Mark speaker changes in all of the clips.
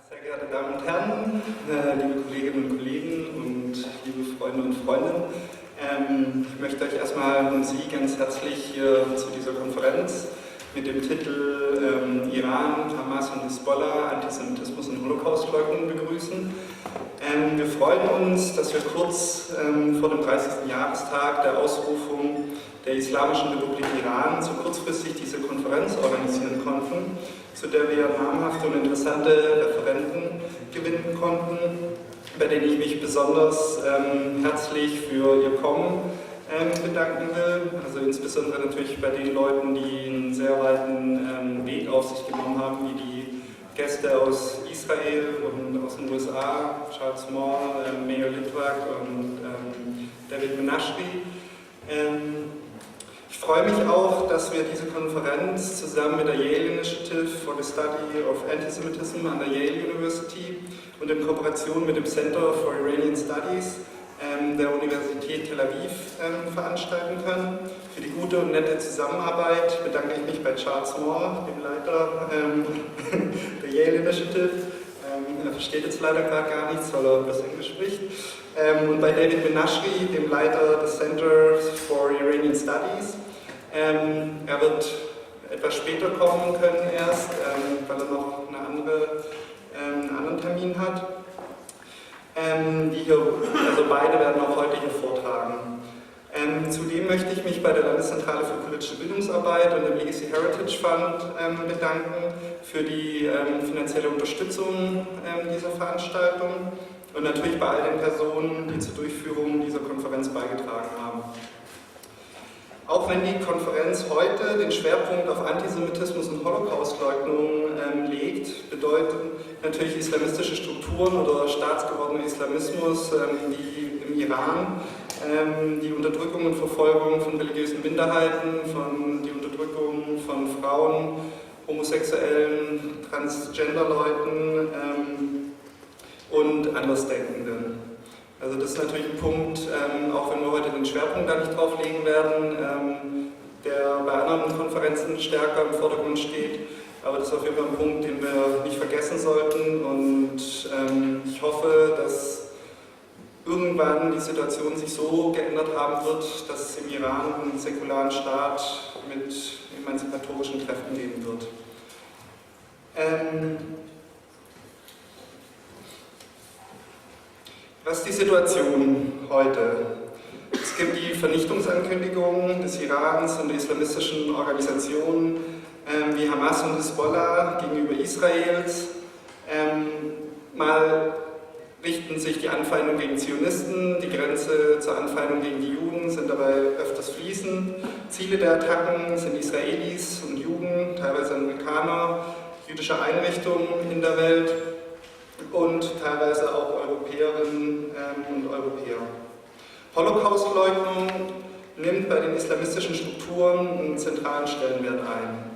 Speaker 1: Sehr geehrte Damen und Herren, liebe Kolleginnen und Kollegen und liebe Freunde und Freundinnen, ich möchte euch erstmal und Sie ganz herzlich hier zu dieser Konferenz mit dem Titel Iran, Hamas und Hisbollah, Antisemitismus und Holocaustleugnung begrüßen. Wir freuen uns, dass wir kurz vor dem 30. Jahrestag der Ausrufung der Islamischen Republik Iran so kurzfristig diese Konferenz organisieren konnten, zu der wir namhafte und interessante Referenten gewinnen konnten, bei denen ich mich besonders herzlich für ihr Kommen bedanken will. Also insbesondere natürlich bei den Leuten, die einen sehr weiten Weg auf sich genommen haben, wie die Gäste aus Israel und aus den USA, Charles Moore, Mayor Litwak und David Menashri. Ich freue mich auch, dass wir diese Konferenz zusammen mit der Yale Initiative for the Study of Antisemitism an der Yale University und in Kooperation mit dem Center for Iranian Studies der Universität Tel Aviv veranstalten können. Für die gute und nette Zusammenarbeit bedanke ich mich bei Charles Moore, dem Leiter der Yale Initiative. Er versteht jetzt leider gerade gar nichts, weil er das Englisch spricht. Und bei David Menashri, dem Leiter des Center for Iranian Studies. Er wird etwas später kommen können erst, weil er noch einen anderen Termin hat. Also beide werden auch heute hier vortragen. Zudem möchte ich mich bei der Landeszentrale für politische Bildungsarbeit und dem Legacy Heritage Fund bedanken für die finanzielle Unterstützung dieser Veranstaltung und natürlich bei all den Personen, die zur Durchführung dieser Konferenz beigetragen haben. Auch wenn die Konferenz heute den Schwerpunkt auf Antisemitismus und Holocaustleugnung legt, bedeuten natürlich islamistische Strukturen oder staatsgewordener Islamismus wie im Iran die Unterdrückung und Verfolgung von religiösen Minderheiten, die Unterdrückung von Frauen, Homosexuellen, Transgender-Leuten und Andersdenkenden. Also das ist natürlich ein Punkt, auch wenn wir heute den Schwerpunkt da nicht drauf legen werden, der bei anderen Konferenzen stärker im Vordergrund steht. Aber das ist auf jeden Fall ein Punkt, den wir nicht vergessen sollten. Und ich hoffe, dass irgendwann die Situation sich so geändert haben wird, dass es im Iran einen säkularen Staat mit emanzipatorischen Kräften geben wird. Was ist die Situation heute? Es gibt die Vernichtungsankündigungen des Irans und der islamistischen Organisationen wie Hamas und Hisbollah gegenüber Israels. Mal richten sich die Anfeindungen gegen Zionisten, die Grenze zur Anfeindung gegen die Juden sind dabei öfters fließend. Ziele der Attacken sind Israelis und Juden, teilweise Amerikaner, jüdische Einrichtungen in der Welt und teilweise auch Europäerinnen und Europäer. Holocaustleugnung nimmt bei den islamistischen Strukturen einen zentralen Stellenwert ein.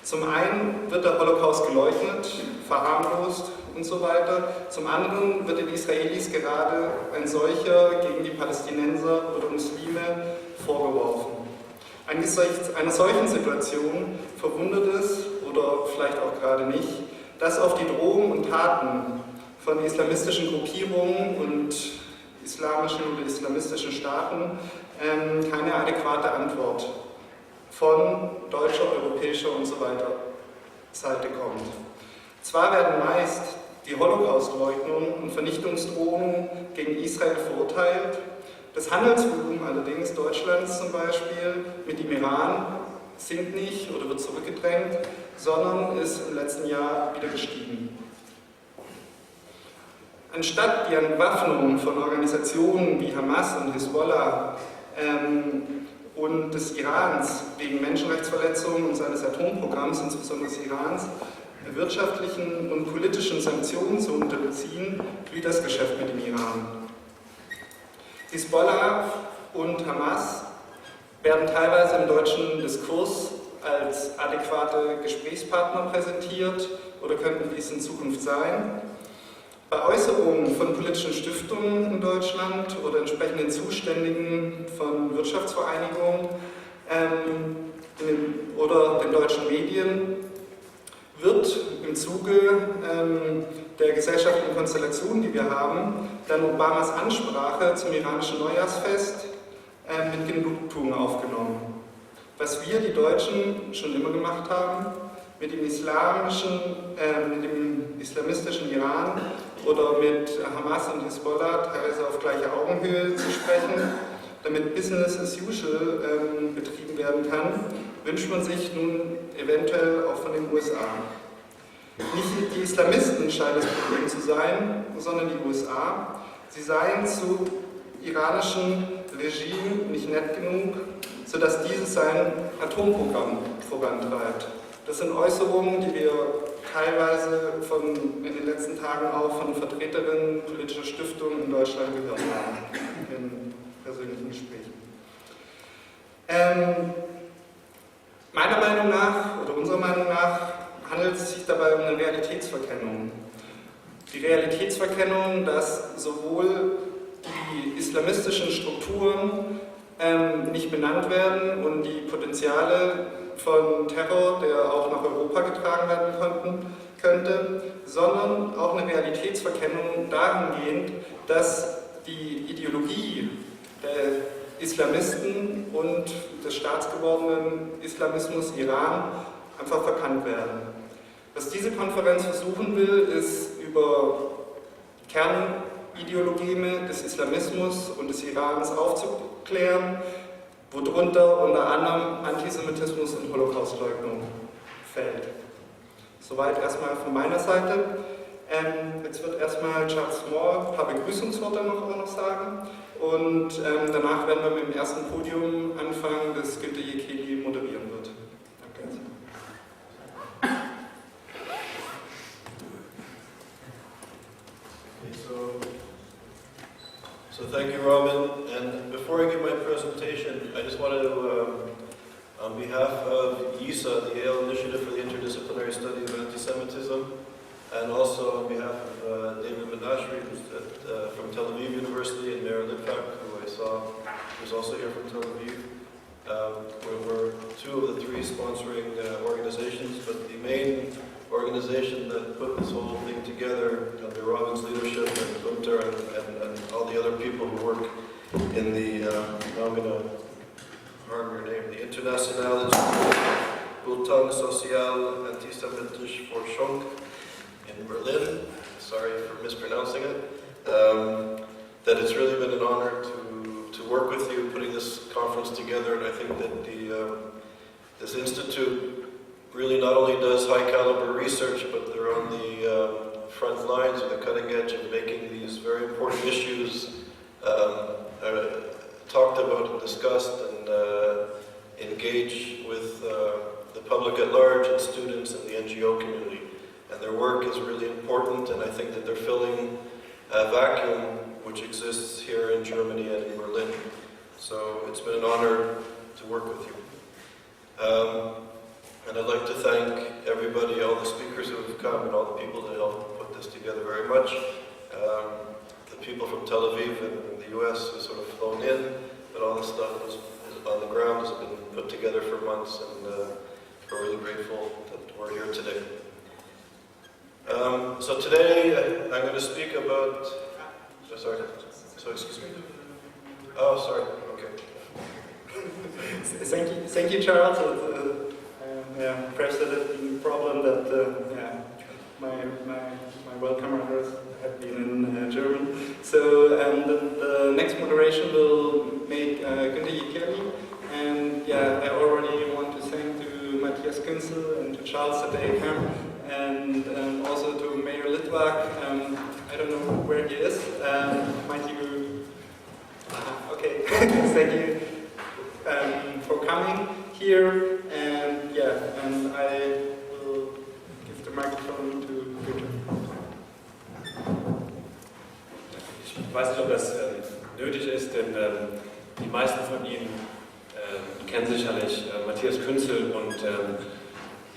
Speaker 1: Zum einen wird der Holocaust geleugnet, verharmlost und so weiter. Zum anderen wird den Israelis gerade ein solcher gegen die Palästinenser oder Muslime vorgeworfen. Angesichts einer solchen Situation verwundert es, oder vielleicht auch gerade nicht, dass auf die Drohungen und Taten von islamistischen Gruppierungen und islamischen oder islamistischen Staaten keine adäquate Antwort von deutscher, europäischer und so weiter Seite kommt. Zwar werden meist die Holocaustleugnung und Vernichtungsdrohungen gegen Israel verurteilt, das Handelsvolumen allerdings Deutschlands zum Beispiel mit dem Iran sinkt nicht oder wird zurückgedrängt, sondern ist im letzten Jahr wieder gestiegen. Anstatt die Entwaffnung von Organisationen wie Hamas und Hisbollah und des Irans wegen Menschenrechtsverletzungen und seines Atomprogramms, insbesondere des Irans, wirtschaftlichen und politischen Sanktionen zu unterziehen, wie das Geschäft mit dem Iran. Hisbollah und Hamas werden teilweise im deutschen Diskurs als adäquate Gesprächspartner präsentiert oder könnten dies in Zukunft sein. Bei Äußerungen von politischen Stiftungen in Deutschland oder entsprechenden Zuständigen von Wirtschaftsvereinigungen oder den deutschen Medien wird im Zuge der gesellschaftlichen Konstellation, die wir haben, dann Obamas Ansprache zum iranischen Neujahrsfest mit Genugtuung aufgenommen. Was wir, die Deutschen, schon immer gemacht haben, mit dem islamistischen Iran oder mit Hamas und Hisbollah teilweise auf gleicher Augenhöhe zu sprechen, damit Business as usual betrieben werden kann, wünscht man sich nun eventuell auch von den USA. Nicht die Islamisten scheinen das Problem zu sein, sondern die USA. Sie seien zu iranischen Regime nicht nett genug, sodass dieses sein Atomprogramm vorantreibt. Das sind Äußerungen, die wir teilweise in den letzten Tagen auch von Vertreterinnen politischer Stiftungen in Deutschland gehört haben, in persönlichen Gesprächen. Meiner Meinung nach, oder unserer Meinung nach, handelt es sich dabei um eine Realitätsverkennung. Die Realitätsverkennung, dass sowohl die islamistischen Strukturen nicht benannt werden und die Potenziale von Terror, der auch nach Europa getragen werden könnte, sondern auch eine Realitätsverkennung dahingehend, dass die Ideologie der Islamisten und des staatsgewordenen Islamismus Iran einfach verkannt werden. Was diese Konferenz versuchen will, ist über Kernideologeme des Islamismus und des Irans aufzuklären, worunter unter anderem Antisemitismus und Holocaustleugnung fällt. Soweit erstmal von meiner Seite. Jetzt wird erstmal Charles Moore ein paar Begrüßungsworte noch sagen und danach werden wir mit dem ersten Podium anfangen, das Günter Jekeli moderieren wird. Danke.
Speaker 2: So thank you, Robin. And before I give my presentation, I just wanted to, on behalf of YISA, the Yale Initiative for the Interdisciplinary Study of Anti-Semitism, and also on behalf of David Menashri, who's from Tel Aviv University, and Meir Litvak, who I saw, who's also here from Tel Aviv. We're two of the three sponsoring organizations, but the main organization that put this whole thing together under Robin's leadership and Gunter and all the other people who work in the, now I'm going to harm your name, the Internationale Bulletin Social Antisemitisch Forschung in Berlin, sorry for mispronouncing it, that it's really been an honor to work with you putting this conference together, and I think that this institute really not only does high caliber research, but they're on the front lines or the cutting edge of making these very important issues talked about and discussed and engage with the public at large and students and the NGO community. And their work is really important, and I think that they're filling a vacuum which exists here in Germany and in Berlin. So it's been an honor to work with you. And I'd like to thank everybody, all the speakers who have come, and all the people that helped put this together very much. The people from Tel Aviv and the US who sort of flown in, but all this stuff is on the ground, has been put together for months, and we're really grateful that we're here today. So today I'm going to speak about, sorry, so excuse me. Oh, sorry, okay.
Speaker 1: Thank you, Charles. Perhaps that has been a problem that my welcomers have been in German. So the next moderation will make Günter Jekeli, and I already want to thank to Matthias Künzel and to Charles that they came, and also to Mayor Litvak. I don't know where he is. Might you? Okay, thank you for coming here. And I will give the microphone to Günter.
Speaker 3: Ich weiß nicht, ob das nötig ist, denn die meisten von Ihnen kennen sicherlich Matthias Künzel und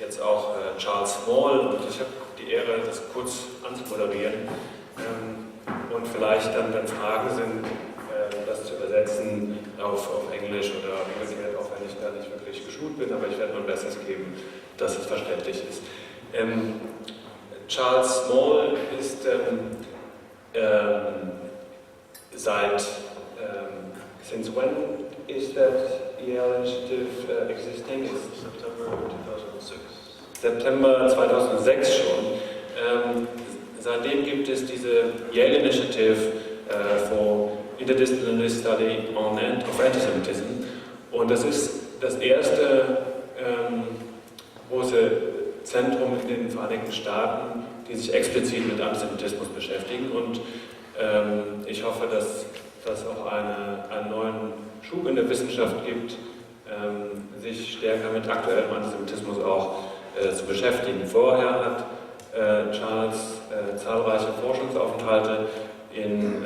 Speaker 3: jetzt auch Charles Small, und ich habe die Ehre, das kurz anzumoderieren und vielleicht dann, wenn Fragen sind, das zu übersetzen auf Englisch oder umgekehrt, auch wenn ich da nicht wirklich geschult bin, aber ich werde mein Bestes geben, dass es verständlich ist. Charles Small ist since when is that Yale Initiative existing? It's
Speaker 2: September 2006.
Speaker 3: September 2006 schon. Seitdem gibt es diese Yale Initiative for Interdisciplinary Study of Antisemitism. Und das ist das erste große Zentrum in den Vereinigten Staaten, die sich explizit mit Antisemitismus beschäftigen. Und ich hoffe, dass das auch einen neuen Schub in der Wissenschaft gibt, sich stärker mit aktuellem Antisemitismus auch zu beschäftigen. Vorher hat Charles zahlreiche Forschungsaufenthalte in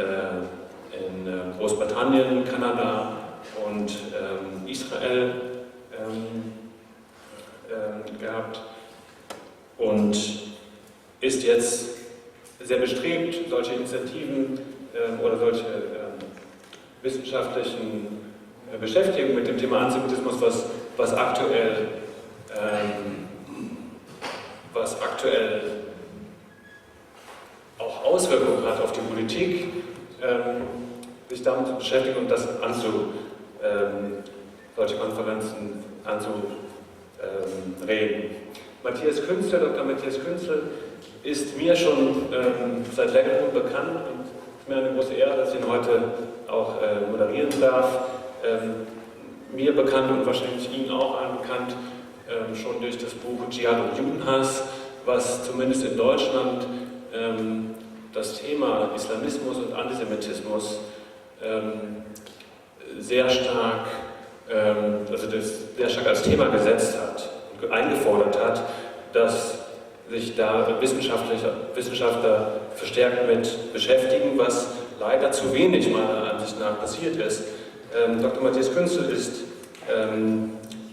Speaker 3: Großbritannien, Kanada und Israel gehabt und ist jetzt sehr bestrebt, solche Initiativen oder solche wissenschaftlichen Beschäftigungen mit dem Thema Antisemitismus, was aktuell auch Auswirkungen hat auf die Politik, sich damit zu beschäftigen und das solche Konferenzen anzureden. Dr. Matthias Künzel ist mir schon seit längerem bekannt und es ist mir eine große Ehre, dass ich ihn heute auch moderieren darf. Mir bekannt und wahrscheinlich Ihnen auch allen bekannt, schon durch das Buch Dschihad und Judenhass, was zumindest in Deutschland das Thema Islamismus und Antisemitismus sehr stark als Thema gesetzt hat und eingefordert hat, dass sich da Wissenschaftler verstärkt mit beschäftigen, was leider zu wenig meiner Ansicht nach passiert ist. Dr. Matthias Künzel ist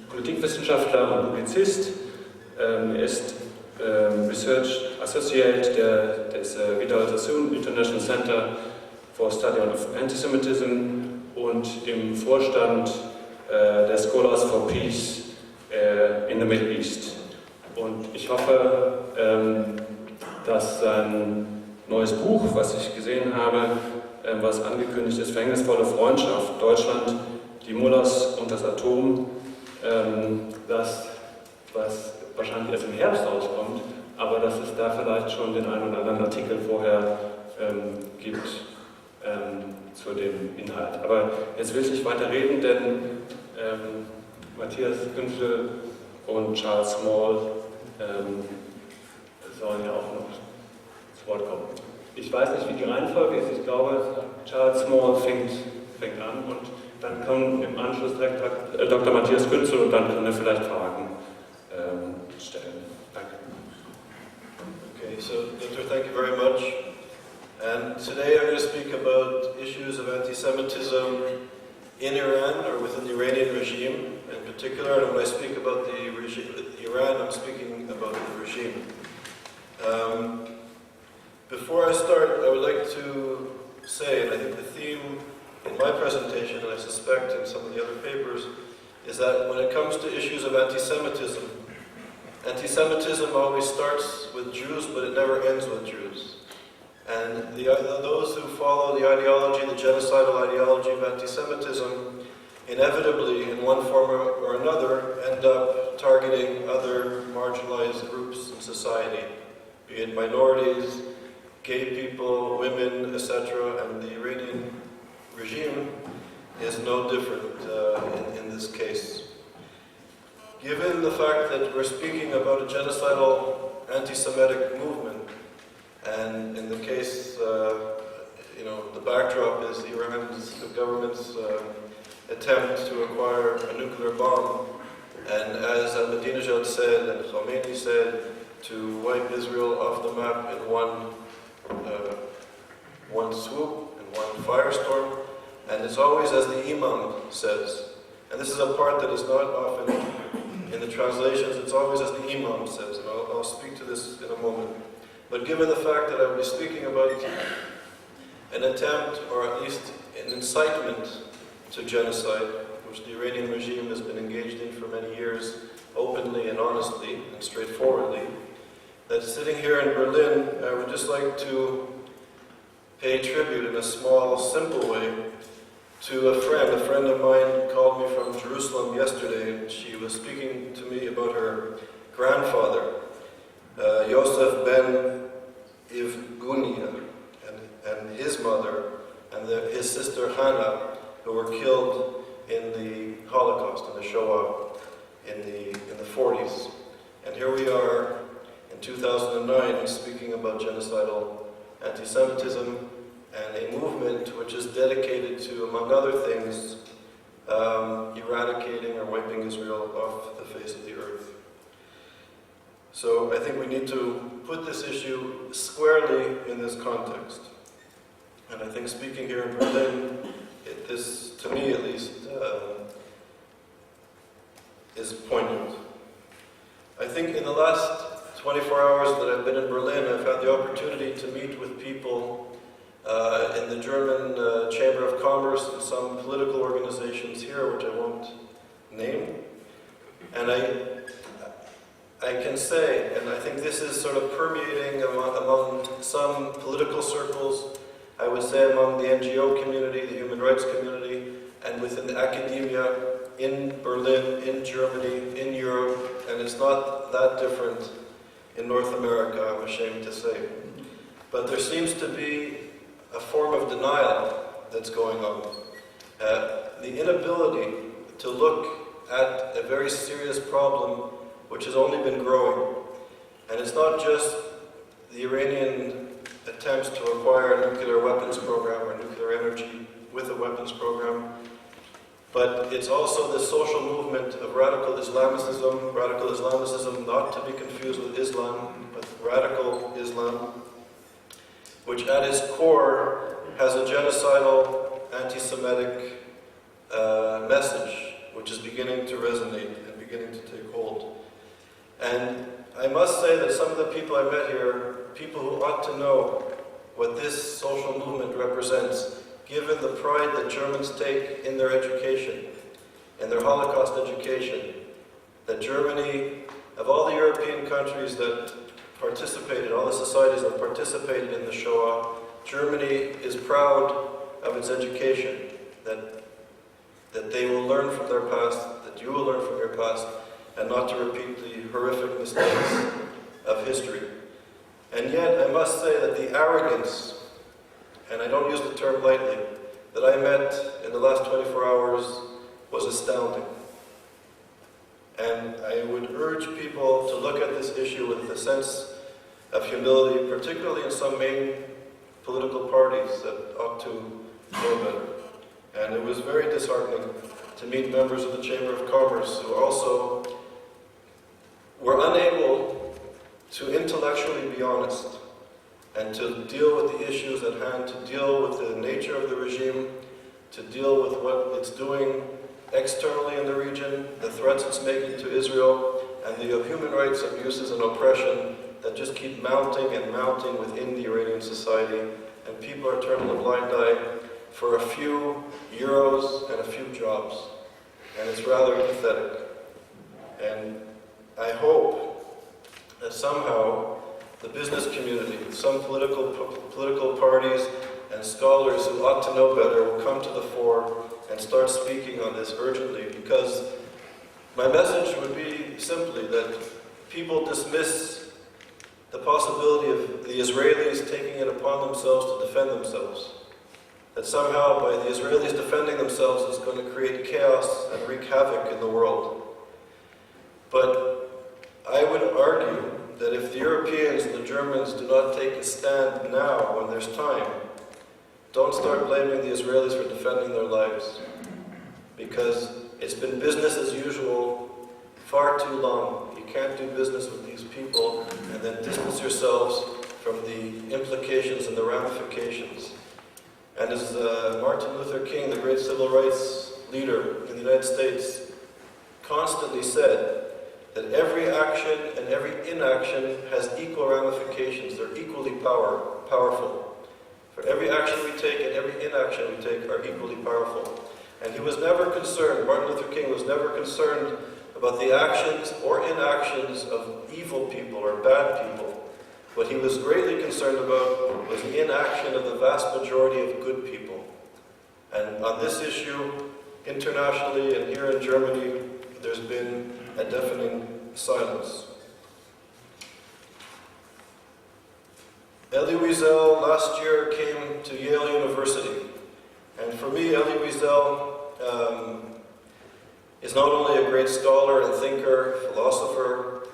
Speaker 3: Politikwissenschaftler und Publizist. Er ist Research Associate des Vidal Sassoon International Center for Study of Antisemitism und im Vorstand der Scholars for Peace in the Middle East. Und ich hoffe, dass sein neues Buch, was ich gesehen habe, was angekündigt ist, Verhängnisvolle Freundschaft, Deutschland, die Mullahs und das Atom, das, was wahrscheinlich erst im Herbst rauskommt, aber dass es da vielleicht schon den einen oder anderen Artikel vorher gibt zu dem Inhalt. Aber jetzt will ich nicht weiter reden, denn Matthias Künzel und Charles Small sollen ja auch noch zu Wort kommen. Ich weiß nicht, wie die Reihenfolge ist. Ich glaube, Charles Small fängt an und dann kommt im Anschluss direkt Dr. Matthias Künzel und dann können wir vielleicht Fragen stellen. Danke.
Speaker 2: Okay, so Doctor, thank you very much. And today I'm going to speak about issues of anti-Semitism in Iran or within the Iranian regime in particular. And when I speak about the regime, Iran, I'm speaking about the regime. Before I start, I would like to say, and I think the theme in my presentation, and I suspect in some of the other papers, is that when it comes to issues of anti-Semitism, anti-Semitism always starts with Jews, but it never ends with Jews. And those who follow the ideology, the genocidal ideology of anti-Semitism, inevitably, in one form or another, end up targeting other marginalized groups in society, be it minorities, gay people, women, etc. And the Iranian regime is no different in this case. Given the fact that we're speaking about a genocidal anti-Semitic movement, and in the case, the backdrop is the government's attempt to acquire a nuclear bomb, and as Ahmadinejad said and Khomeini said, to wipe Israel off the map in one swoop, in one firestorm, and it's always as the Imam says. And this is a part that is not often in the translations, it's always as the Imam says, and I'll speak to this in a moment. But given the fact that I will be speaking about an attempt, or at least an incitement to genocide, which the Iranian regime has been engaged in for many years, openly and honestly and straightforwardly, that sitting here in Berlin, I would just like to pay tribute in a small, simple way to a friend. A friend of mine called me from Jerusalem yesterday, and she was speaking to me about her grandfather, Yosef ben Ivgunia, and his mother, and his sister Hannah, who were killed in the Holocaust, in the Shoah, in the 40s. And here we are in 2009 speaking about genocidal anti-Semitism and a movement which is dedicated to, among other things, eradicating or wiping Israel off the face of the earth. So I think we need to put this issue squarely in this context. And I think speaking here in Berlin, this, to me at least, is poignant. I think in the last 24 hours that I've been in Berlin, I've had the opportunity to meet with people in the German Chamber of Commerce and some political organizations here, which I won't name. And I can say, and I think this is sort of permeating among some political circles, I would say among the NGO community, the human rights community, and within the academia in Berlin, in Germany, in Europe, and it's not that different in North America, I'm ashamed to say. But there seems to be a form of denial that's going on. The inability to look at a very serious problem which has only been growing. And it's not just the Iranian attempts to acquire a nuclear weapons program or nuclear energy with a weapons program, but it's also the social movement of radical Islamicism not to be confused with Islam, but radical Islam, which at its core has a genocidal, anti-Semitic message, which is beginning to resonate and beginning to take hold. And I must say that some of the people I met here, people who ought to know what this social movement represents, given the pride that Germans take in their education, in their Holocaust education, that Germany, of all the European countries that participated, all the societies that participated in the Shoah, Germany is proud of its education, that they will learn from their past, that you will learn from your past, and not to repeat the horrific mistakes of history. And yet, I must say that the arrogance, and I don't use the term lightly, that I met in the last 24 hours was astounding. And I would urge people to look at this issue with a sense of humility, particularly in some main political parties that ought to know better. And it was very disheartening to meet members of the Chamber of Commerce who also were unable to intellectually be honest and to deal with the issues at hand, to deal with the nature of the regime, to deal with what it's doing externally in the region, the threats it's making to Israel, and the human rights abuses and oppression that just keep mounting and mounting within the Iranian society, and people are turning a blind eye for a few euros and a few jobs. And it's rather pathetic. And I hope that somehow the business community, some political parties and scholars who ought to know better will come to the fore and start speaking on this urgently, because my message would be simply that people dismiss the possibility of the Israelis taking it upon themselves to defend themselves. That somehow by the Israelis defending themselves is going to create chaos and wreak havoc in the world. But I would argue that if the Europeans and the Germans do not take a stand now when there's time, don't start blaming the Israelis for defending their lives, because it's been business as usual far too long. You can't do business with these people and then distance yourselves from the implications and the ramifications. And as Martin Luther King, the great civil rights leader in the United States, constantly said, that every action and every inaction has equal ramifications. They're equally powerful. For every action we take and every inaction we take are equally powerful. And he was never concerned, Martin Luther King was never concerned about the actions or inactions of evil people or bad people. What he was greatly concerned about was the inaction of the vast majority of good people. And on this issue, internationally and here in Germany, there's been a deafening silence. Elie Wiesel last year came to Yale University. And for me, Elie Wiesel is not only a great scholar and thinker, philosopher,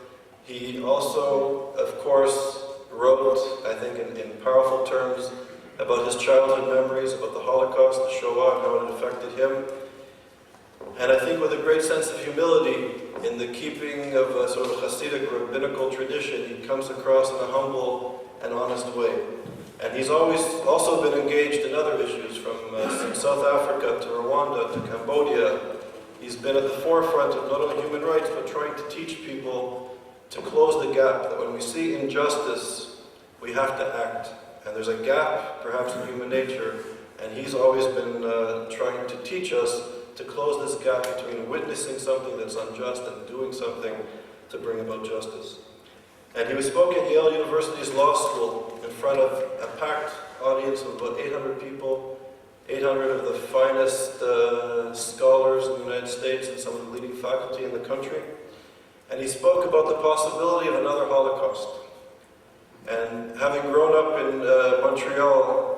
Speaker 2: he also, of course, wrote, I think in powerful terms, about his childhood memories, about the Holocaust, the Shoah, and how it affected him. And I think with a great sense of humility, in the keeping of a sort of Hasidic rabbinical tradition, he comes across in a humble and honest way. And he's always also been engaged in other issues, from South Africa to Rwanda to Cambodia. He's been at the forefront of not only human rights, but trying to teach people to close the gap, that when we see injustice, we have to act. And there's a gap, perhaps, in human nature, and he's always been trying to teach us to close this gap between witnessing something that's unjust and doing something to bring about justice. And he spoke at Yale University's law school in front of a packed audience of about 800 people, 800 of the finest scholars in the United States and some of the leading faculty in the country. And he spoke about the possibility of another Holocaust. And having grown up in Montreal,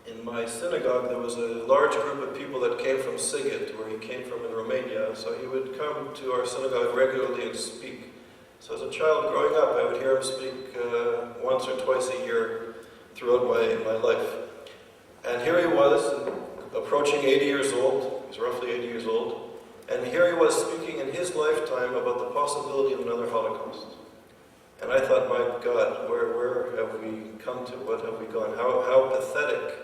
Speaker 2: in my synagogue, there was a large group of people that came from Sighet, where he came from in Romania. So he would come to our synagogue regularly and speak. So as a child growing up, I would hear him speak once or twice a year throughout my life. And here he was, approaching 80 years old. He's roughly 80 years old. And here he was speaking in his lifetime about the possibility of another Holocaust. And I thought, my God, where have we come to? What have we gone? How pathetic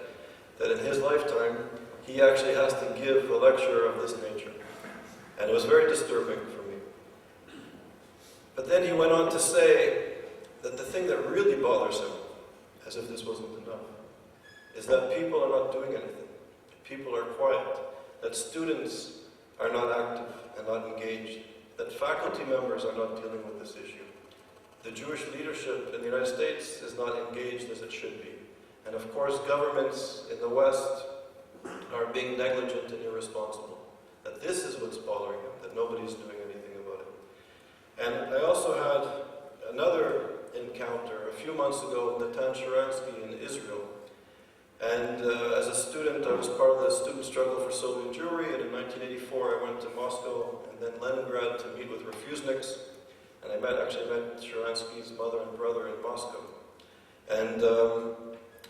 Speaker 2: that in his lifetime, he actually has to give a lecture of this nature. And it was very disturbing for me. But then he went on to say that the thing that really bothers him, as if this wasn't enough, is that people are not doing anything. People are quiet. That students are not active and not engaged. That faculty members are not dealing with this issue. The Jewish leadership in the United States is not engaged as it should be. And of course, governments in the West are being negligent and irresponsible. That this is what's bothering him, that nobody's doing anything about it. And I also had another encounter a few months ago with Natan Sharansky in Israel. And as a student, I was part of the student struggle for Soviet Jewry, and in 1984 I went to Moscow and then Leningrad to meet with refuseniks. And I actually met Sharansky's mother and brother in Moscow. And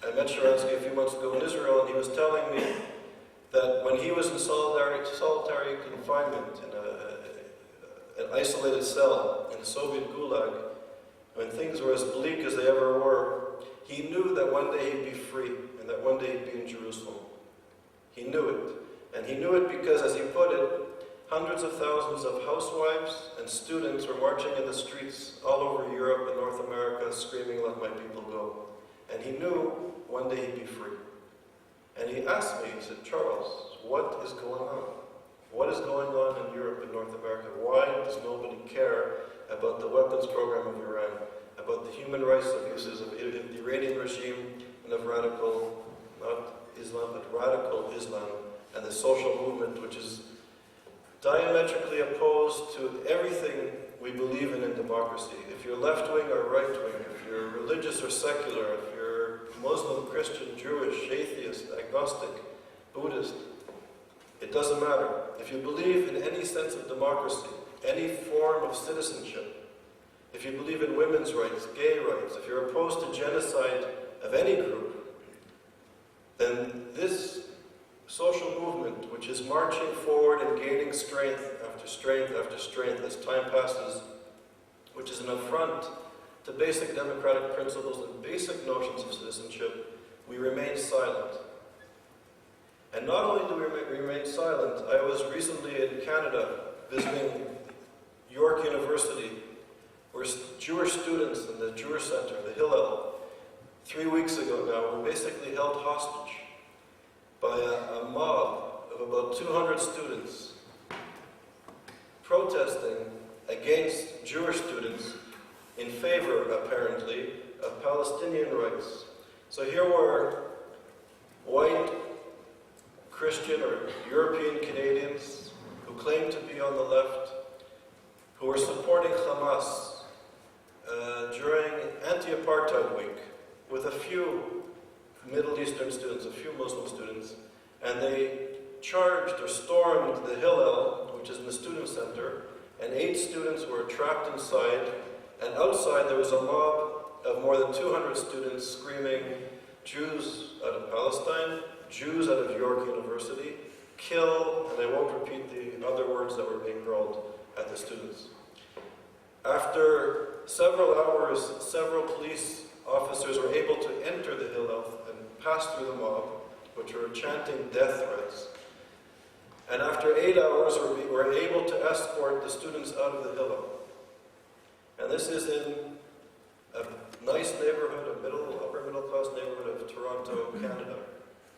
Speaker 2: I met Sharansky a few months ago in Israel, and he was telling me that when he was in solitary confinement in an isolated cell in the Soviet Gulag, when things were as bleak as they ever were, he knew that one day he'd be free, and that one day he'd be in Jerusalem. He knew it. And he knew it because, as he put it, hundreds of thousands of housewives and students were marching in the streets all over Europe and North America screaming, "Let my people go." And he knew one day he'd be free. And he asked me, he said, "Charles, what is going on? What is going on in Europe and North America? Why does nobody care about the weapons program of Iran, about the human rights abuses of the Iranian regime and of radical, not Islam, but radical Islam, and the social movement which is diametrically opposed to everything we believe in democracy. If you're left-wing or right-wing, if you're religious or secular, if you're Muslim, Christian, Jewish, atheist, agnostic, Buddhist, it doesn't matter. If you believe in any sense of democracy, any form of citizenship, if you believe in women's rights, gay rights, if you're opposed to genocide of any group, then this social movement, which is marching forward and gaining strength after strength after strength as time passes, which is an affront to basic democratic principles and basic notions of citizenship, we remain silent. And not only do we remain silent, I was recently in Canada visiting York University, where Jewish students in the Jewish Center, the Hillel, 3 weeks ago now, were basically held hostage by a mob of about 200 students protesting against Jewish students in favor, apparently, of Palestinian rights. So here were white Christian or European Canadians who claimed to be on the left, who were supporting Hamas during anti-apartheid week with a few Middle Eastern students, a few Muslim students, and they charged or stormed the Hillel, which is in the student center, and 8 students were trapped inside, and outside there was a mob of more than 200 students screaming, "Jews out of Palestine, Jews out of York University, kill," and I won't repeat the other words that were being hurled at the students. After several hours, several police officers were able to enter the Hillel and pass through the mob, which were chanting death threats. And after 8 hours, we were able to escort the students out of the Hillel. And this is in a nice neighborhood, a upper middle class neighborhood of Toronto, Canada,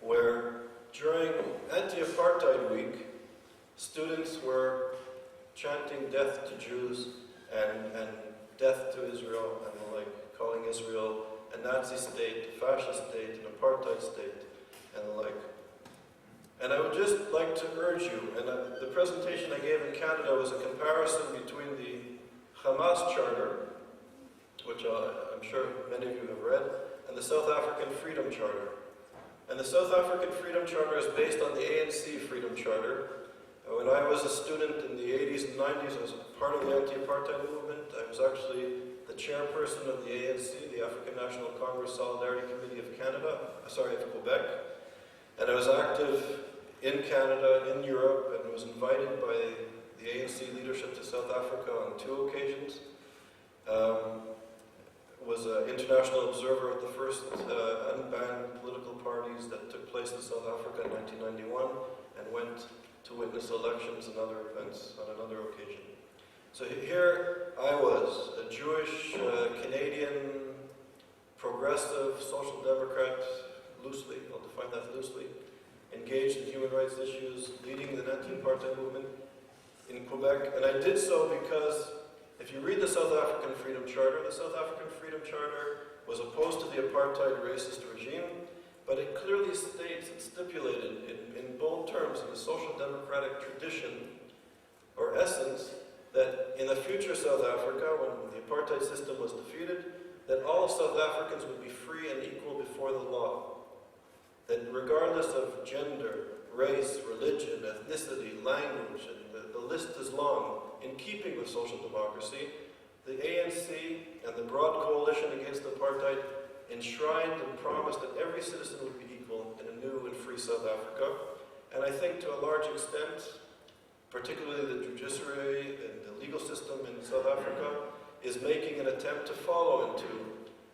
Speaker 2: where during anti-apartheid week, students were chanting death to Jews and death to Israel and the like, calling Israel a Nazi state, a fascist state, an apartheid state, and the like. And I would just like to urge you, and the presentation I gave in Canada was a comparison between the Hamas Charter, which I'm sure many of you have read, and the South African Freedom Charter. And the South African Freedom Charter is based on the ANC Freedom Charter. When I was a student in the 80s and 90s, I was part of the anti-apartheid movement. I was actually the chairperson of the ANC, the African National Congress Solidarity Committee of of Quebec. And I was active in Canada, in Europe, and was invited by the ANC leadership to South Africa on 2 occasions. Was an international observer at the first unbanned political parties that took place in South Africa in 1991, and went to witness elections and other events on another occasion. So here I was, a Jewish, Canadian, progressive, social democrat, loosely, I'll define that loosely, engaged in human rights issues, leading the anti-apartheid movement in Quebec. And I did so because if you read the South African Freedom Charter, the South African Freedom Charter was opposed to the apartheid racist regime, but it clearly states, it stipulated in bold terms in the social democratic tradition, or essence, that in the future South Africa, when the apartheid system was defeated, that all South Africans would be free and equal before the law. That regardless of gender, race, religion, ethnicity, language, and the list is long, in keeping with social democracy, the ANC and the broad coalition against apartheid enshrined and promised that every citizen would be equal in a new and free South Africa. And I think to a large extent, particularly the judiciary and the legal system in South Africa, is making an attempt to follow into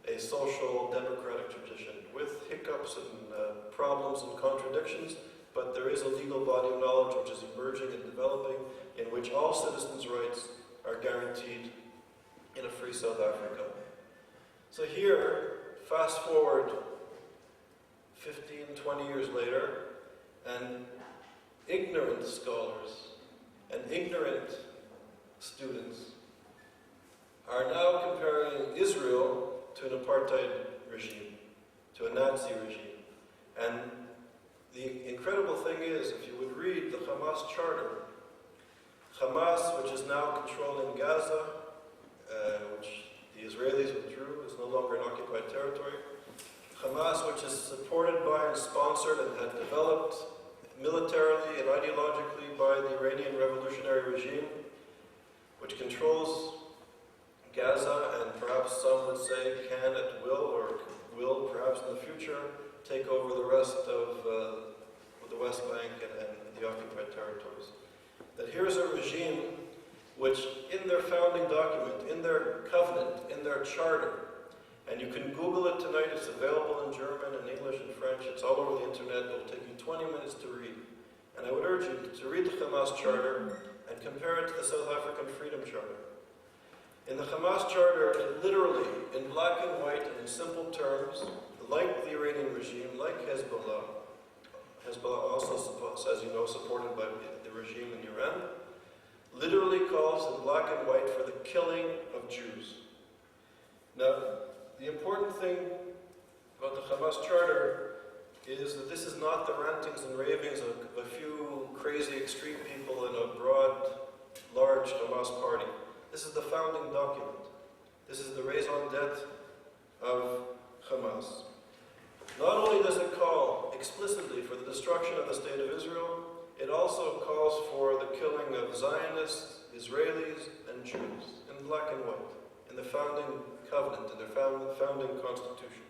Speaker 2: a social democratic tradition with hiccups and problems and contradictions, but there is a legal body of knowledge which is emerging and developing in which all citizens' rights are guaranteed in a free South Africa. So here, fast forward 15, 20 years later, and ignorant scholars and ignorant students are now comparing Israel to an apartheid regime, to a Nazi regime. And the incredible thing is, if you would read the Hamas Charter, Hamas, which is now controlling Gaza, which the Israelis withdrew, is no longer an occupied territory. Hamas, which is supported by and sponsored and had developed militarily and ideologically by the Iranian revolutionary regime, which controls Gaza and perhaps some would say can at will, or will perhaps in the future, take over the rest of the West Bank and the occupied territories. That here's a regime which in their founding document, in their covenant, in their charter, and you can Google it tonight, it's available in German and English and French, it's all over the internet, it'll take you 20 minutes to read. And I would urge you to read the Hamas Charter and compare it to the South African Freedom Charter. In the Hamas Charter, it literally, in black and white and in simple terms, like the Iranian regime, like Hezbollah also, as you know, supported by the regime in Iran, literally calls in black and white for the killing of Jews. Now, the important thing about the Hamas Charter is that this is not the rantings and ravings of a few crazy extreme people in a broad, large Hamas party. This is the founding document. This is the raison d'etre of Hamas. Not only does it call explicitly for the destruction of the State of Israel, it also calls for the killing of Zionists, Israelis, and Jews in black and white, in the founding covenant, in their founding constitution.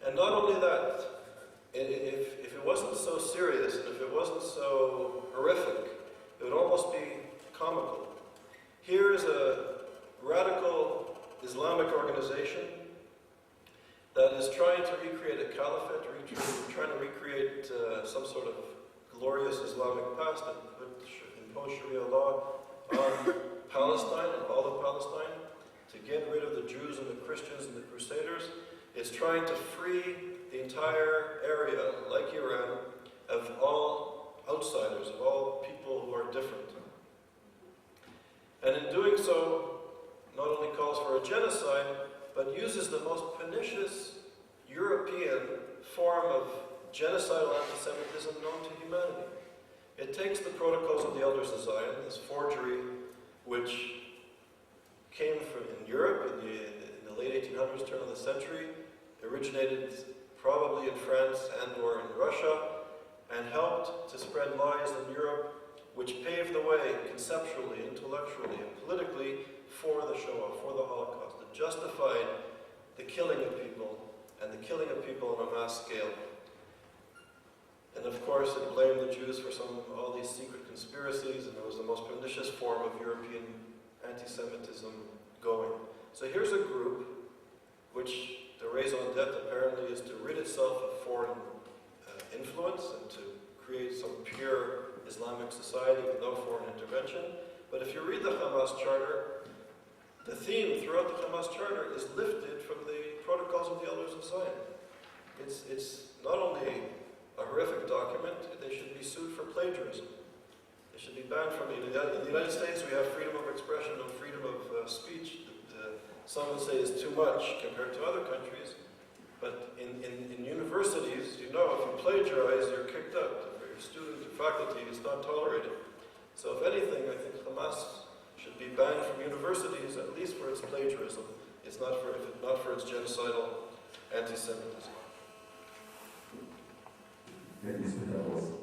Speaker 2: And not only that, if it wasn't so serious, and if it wasn't so horrific, it would almost be comical. Here is a radical Islamic organization that is trying to recreate a caliphate, trying to recreate some sort of glorious Islamic past and impose Sharia law on Palestine and all of Palestine to get rid of the Jews and the Christians and the Crusaders. It's trying to free the entire area, like Iran, of all outsiders, of all people who are different. And in doing so, not only calls for a genocide, but uses the most pernicious European form of genocidal anti-Semitism known to humanity. It takes the Protocols of the Elders of Zion, this forgery which came from in Europe in the late 1800s, turn of the century, originated probably in France and or in Russia, and helped to spread lies in Europe which paved the way conceptually, intellectually, and politically for the Shoah, for the Holocaust. It justified the killing of people, and the killing of people on a mass scale. And of course, it blamed the Jews for all these secret conspiracies, and it was the most pernicious form of European anti-Semitism going. So here's a group which the raison d'etre apparently is to rid itself of foreign influence and to create some pure Islamic society with no foreign intervention. But if you read the Hamas Charter, the theme throughout the Hamas Charter is lifted from the Protocols of the Elders of Zion. It's not only a horrific document, they should be sued for plagiarism. They should be banned from it. In the United States, we have freedom of expression and freedom of speech that some would say is too much compared to other countries. But in universities, you know, if you plagiarize, you're kicked out. If you're a student or faculty, it's not tolerated. So if anything, I think Hamas should be banned from universities, at least for its plagiarism. It's not for its genocidal anti-Semitism.
Speaker 4: Can you speak up also?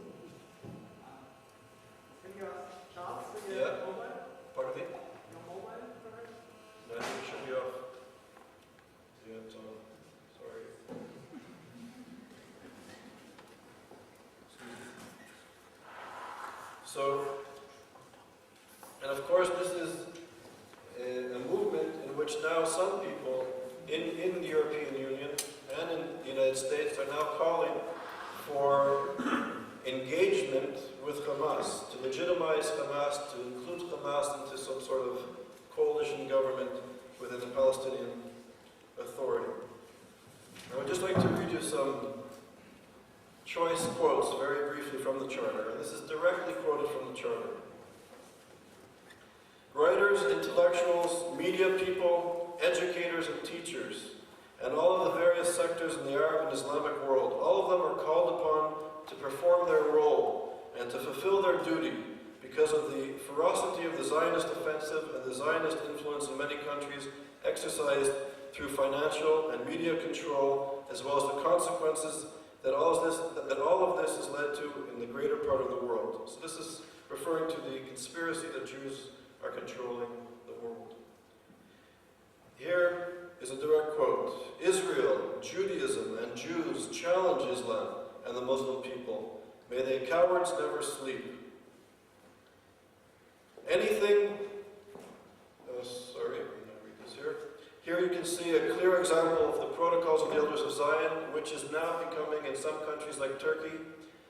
Speaker 5: Can you ask Charles for your
Speaker 2: Yeah.
Speaker 5: mobile?
Speaker 2: Pardon me?
Speaker 5: Your mobile, correct?
Speaker 2: No, I think it should be off. Yeah, it's on. Sorry. So, and of course this is a movement in which now some people in the European Union and in the United States are now calling for engagement with Hamas, to legitimize Hamas, to include Hamas into some sort of coalition government within the Palestinian Authority. I would just like to read you some choice quotes very briefly from the Charter, and this is directly quoted from the Charter. Writers, intellectuals, media people, educators and teachers, and all of the various sectors in the Arab and Islamic world, all of them are called upon to perform their role and to fulfill their duty because of the ferocity of the Zionist offensive and the Zionist influence in many countries exercised through financial and media control, as well as the consequences that all of this has led to in the greater part of the world. So this is referring to the conspiracy that Jews are controlling the world. Here is a direct quote. Israel, Judaism, and Jews challenge Islam and the Muslim people. May the cowards never sleep. Anything... sorry, I'm going to read this here. Here you can see a clear example of the Protocols of the Elders of Zion, which is now becoming, in some countries like Turkey,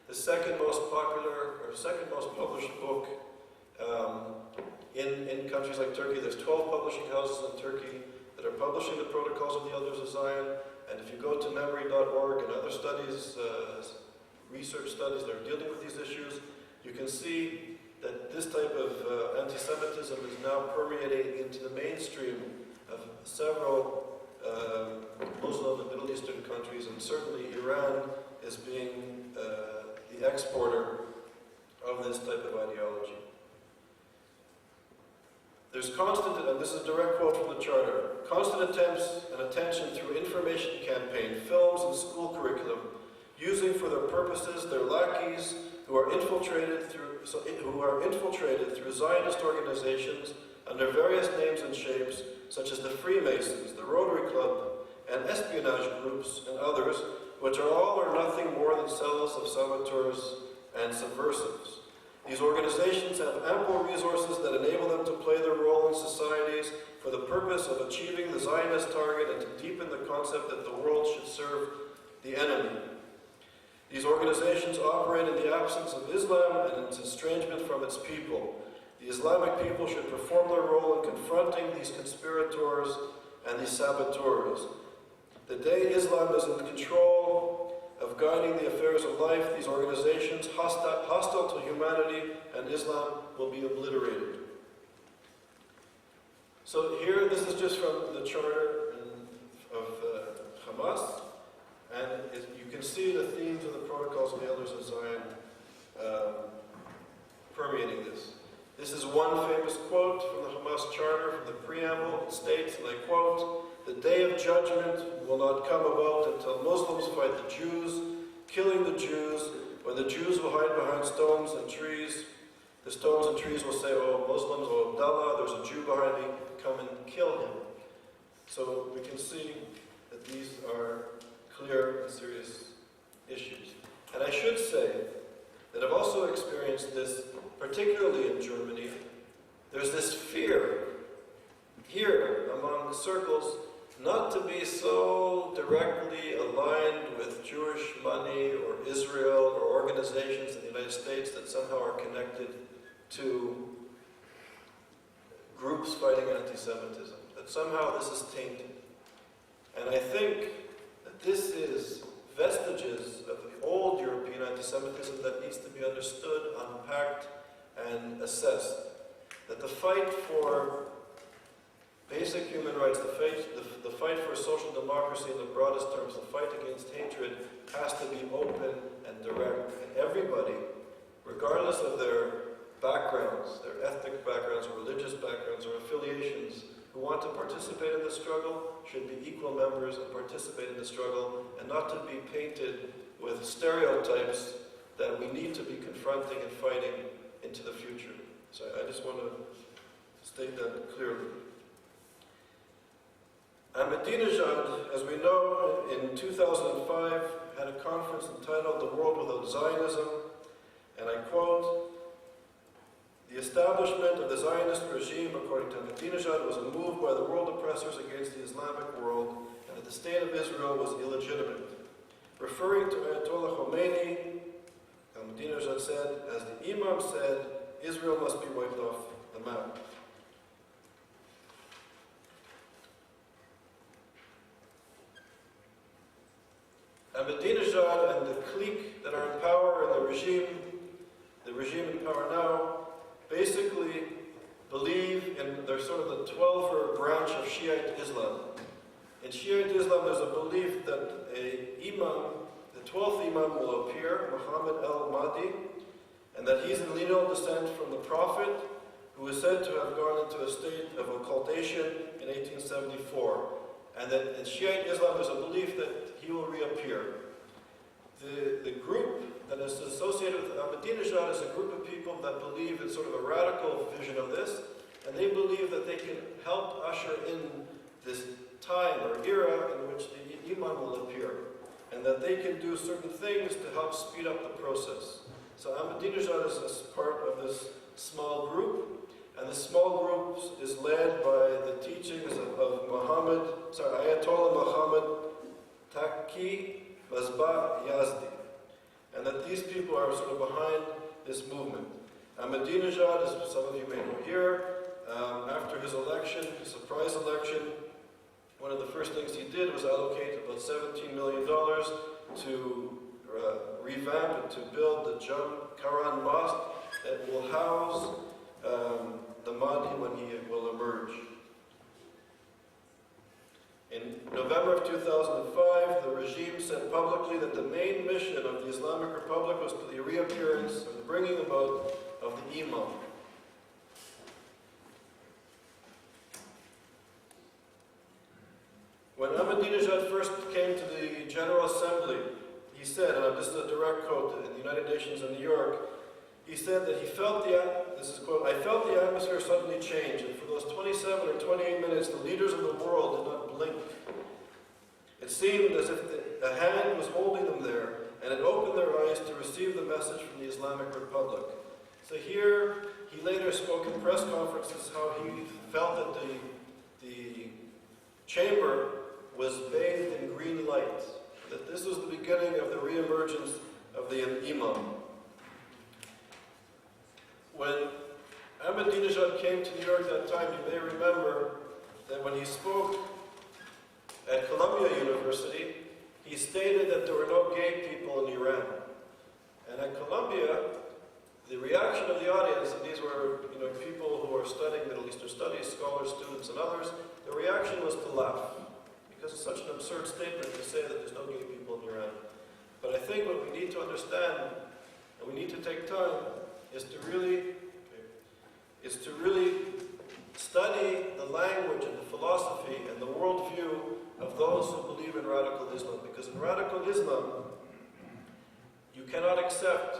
Speaker 2: the second most popular, or second most published book in countries like Turkey. There's 12 publishing houses in Turkey that are publishing the Protocols of the Elders of Zion, and if you go to memory.org and other studies, research studies that are dealing with these issues, you can see that this type of anti-Semitism is now permeating into the mainstream of several Muslim and Middle Eastern countries, and certainly Iran is being the exporter of this type of ideology. There's constant, and this is a direct quote from the Charter, constant attempts and attention through information campaign, films, and school curriculum, using for their purposes their lackeys who are infiltrated through Zionist organizations under various names and shapes, such as the Freemasons, the Rotary Club, and espionage groups and others, which are all or nothing more than cells of saboteurs and subversives. These organizations have ample resources that enable them to play their role in societies for the purpose of achieving the Zionist target and to deepen the concept that the world should serve the enemy. These organizations operate in the absence of Islam and its estrangement from its people. The Islamic people should perform their role in confronting these conspirators and these saboteurs. The day Islam is in control of guiding the affairs of life, these organizations, hostile to humanity and Islam, will be obliterated. So here, this is just from the charter of Hamas, and you can see the themes of the Protocols of the Elders of Zion permeating this. This is one famous quote from the Hamas Charter, from the preamble. It states, and I quote, "The day of judgment will not come about until Muslims fight the Jews, killing the Jews, when the Jews will hide behind stones and trees. The stones and trees will say, oh Muslims, oh Abdallah, there's a Jew behind me, come and kill him." So we can see that these are clear and serious issues. And I should say that I've also experienced this, particularly in Germany. There's this fear here among the circles not to be so directly aligned with Jewish money or Israel or organizations in the United States that somehow are connected to groups fighting anti-Semitism, that somehow this is tainted. And I think that this is vestiges of the old European anti-Semitism that needs to be understood, unpacked, and assessed. That the fight for basic human rights, the fight for social democracy in the broadest terms, the fight against hatred, has to be open and direct. And everybody, regardless of their backgrounds, their ethnic backgrounds, or religious backgrounds, or affiliations, who want to participate in the struggle should be equal members and participate in the struggle, and not to be painted with stereotypes that we need to be confronting and fighting into the future. So I just want to state that clearly. Ahmadinejad, as we know, in 2005 had a conference entitled "The World Without Zionism," and I quote, "The establishment of the Zionist regime, according to Ahmadinejad, was a move by the world oppressors against the Islamic world, and that the state of Israel was illegitimate." Referring to Ayatollah Khomeini, Ahmadinejad said, "As the Imam said, Israel must be wiped off the map." Ahmadinejad and the clique that are in power and the regime in power now, basically believe in, they're sort of the 12th branch of Shiite Islam. In Shiite Islam, there's a belief that a imam, the 12th imam, will appear, Muhammad al-Mahdi, and that he's in lineal descent from the Prophet, who is said to have gone into a state of occultation in 1874. And that in Shiite Islam, there's a belief that he will reappear. The group that is associated with Ahmadinejad is a group of people that believe in sort of a radical vision of this, and they believe that they can help usher in this time or era in which the Imam will appear, and that they can do certain things to help speed up the process. So Ahmadinejad is part of this small group, and the small group is led by the teachings of Ayatollah Muhammad Taqi Mazbah Yazdi, and that these people are sort of behind this movement. Ahmadinejad, as some of you may know here, after his election, his surprise election, one of the first things he did was allocate about $17 million to revamp and to build the Jam Karan Mosque it will house the Mahdi when he will emerge. In November of 2005, the regime said publicly that the main mission of the Islamic Republic was the reappearance or the bringing about of the Imam. When Ahmadinejad first came to the General Assembly, he said, and this is a direct quote in the United Nations in New York, he said that he felt this is quote, "I felt the atmosphere suddenly change, and for those 27 or 28 minutes, the leaders of the world did not blink. It seemed as if a hand was holding them there, and it opened their eyes to receive the message from the Islamic Republic." So here, he later spoke in press conferences how he felt that the chamber was bathed in green light, that this was the beginning of the reemergence of the Imam. When Ahmadinejad came to New York that time, you may remember that when he spoke at Columbia University, he stated that there were no gay people in Iran. And at Columbia, the reaction of the audience, and these were people who are studying Middle Eastern studies, scholars, students, and others, the reaction was to laugh. Because it's such an absurd statement to say that there's no gay people in Iran. But I think what we need to understand, and we need to take time, is to really study the language and the philosophy and the worldview of those who believe in radical Islam. Because in radical Islam, you cannot accept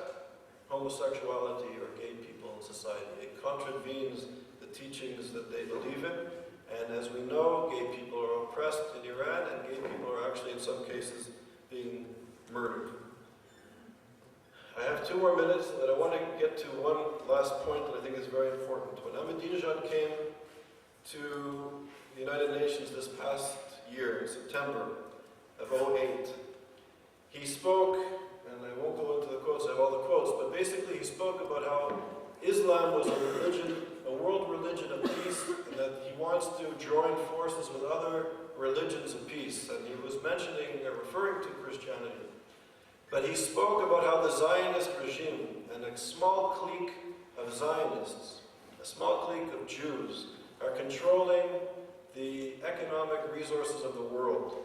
Speaker 2: homosexuality or gay people in society. It contravenes the teachings that they believe in. And as we know, gay people are oppressed in Iran, and gay people are actually, in some cases, being murdered. I have 2 more minutes, and I want to get to one last point that I think is very important. When Ahmadinejad came to the United Nations this past year, in September of 2008, he spoke, and I won't go into the quotes, I have all the quotes, but basically he spoke about how Islam was a religion, a world religion of peace, and that he wants to join forces with other religions of peace. And he was mentioning, or referring to Christianity. But he spoke about how the Zionist regime and a small clique of Zionists, a small clique of Jews, are controlling the economic resources of the world.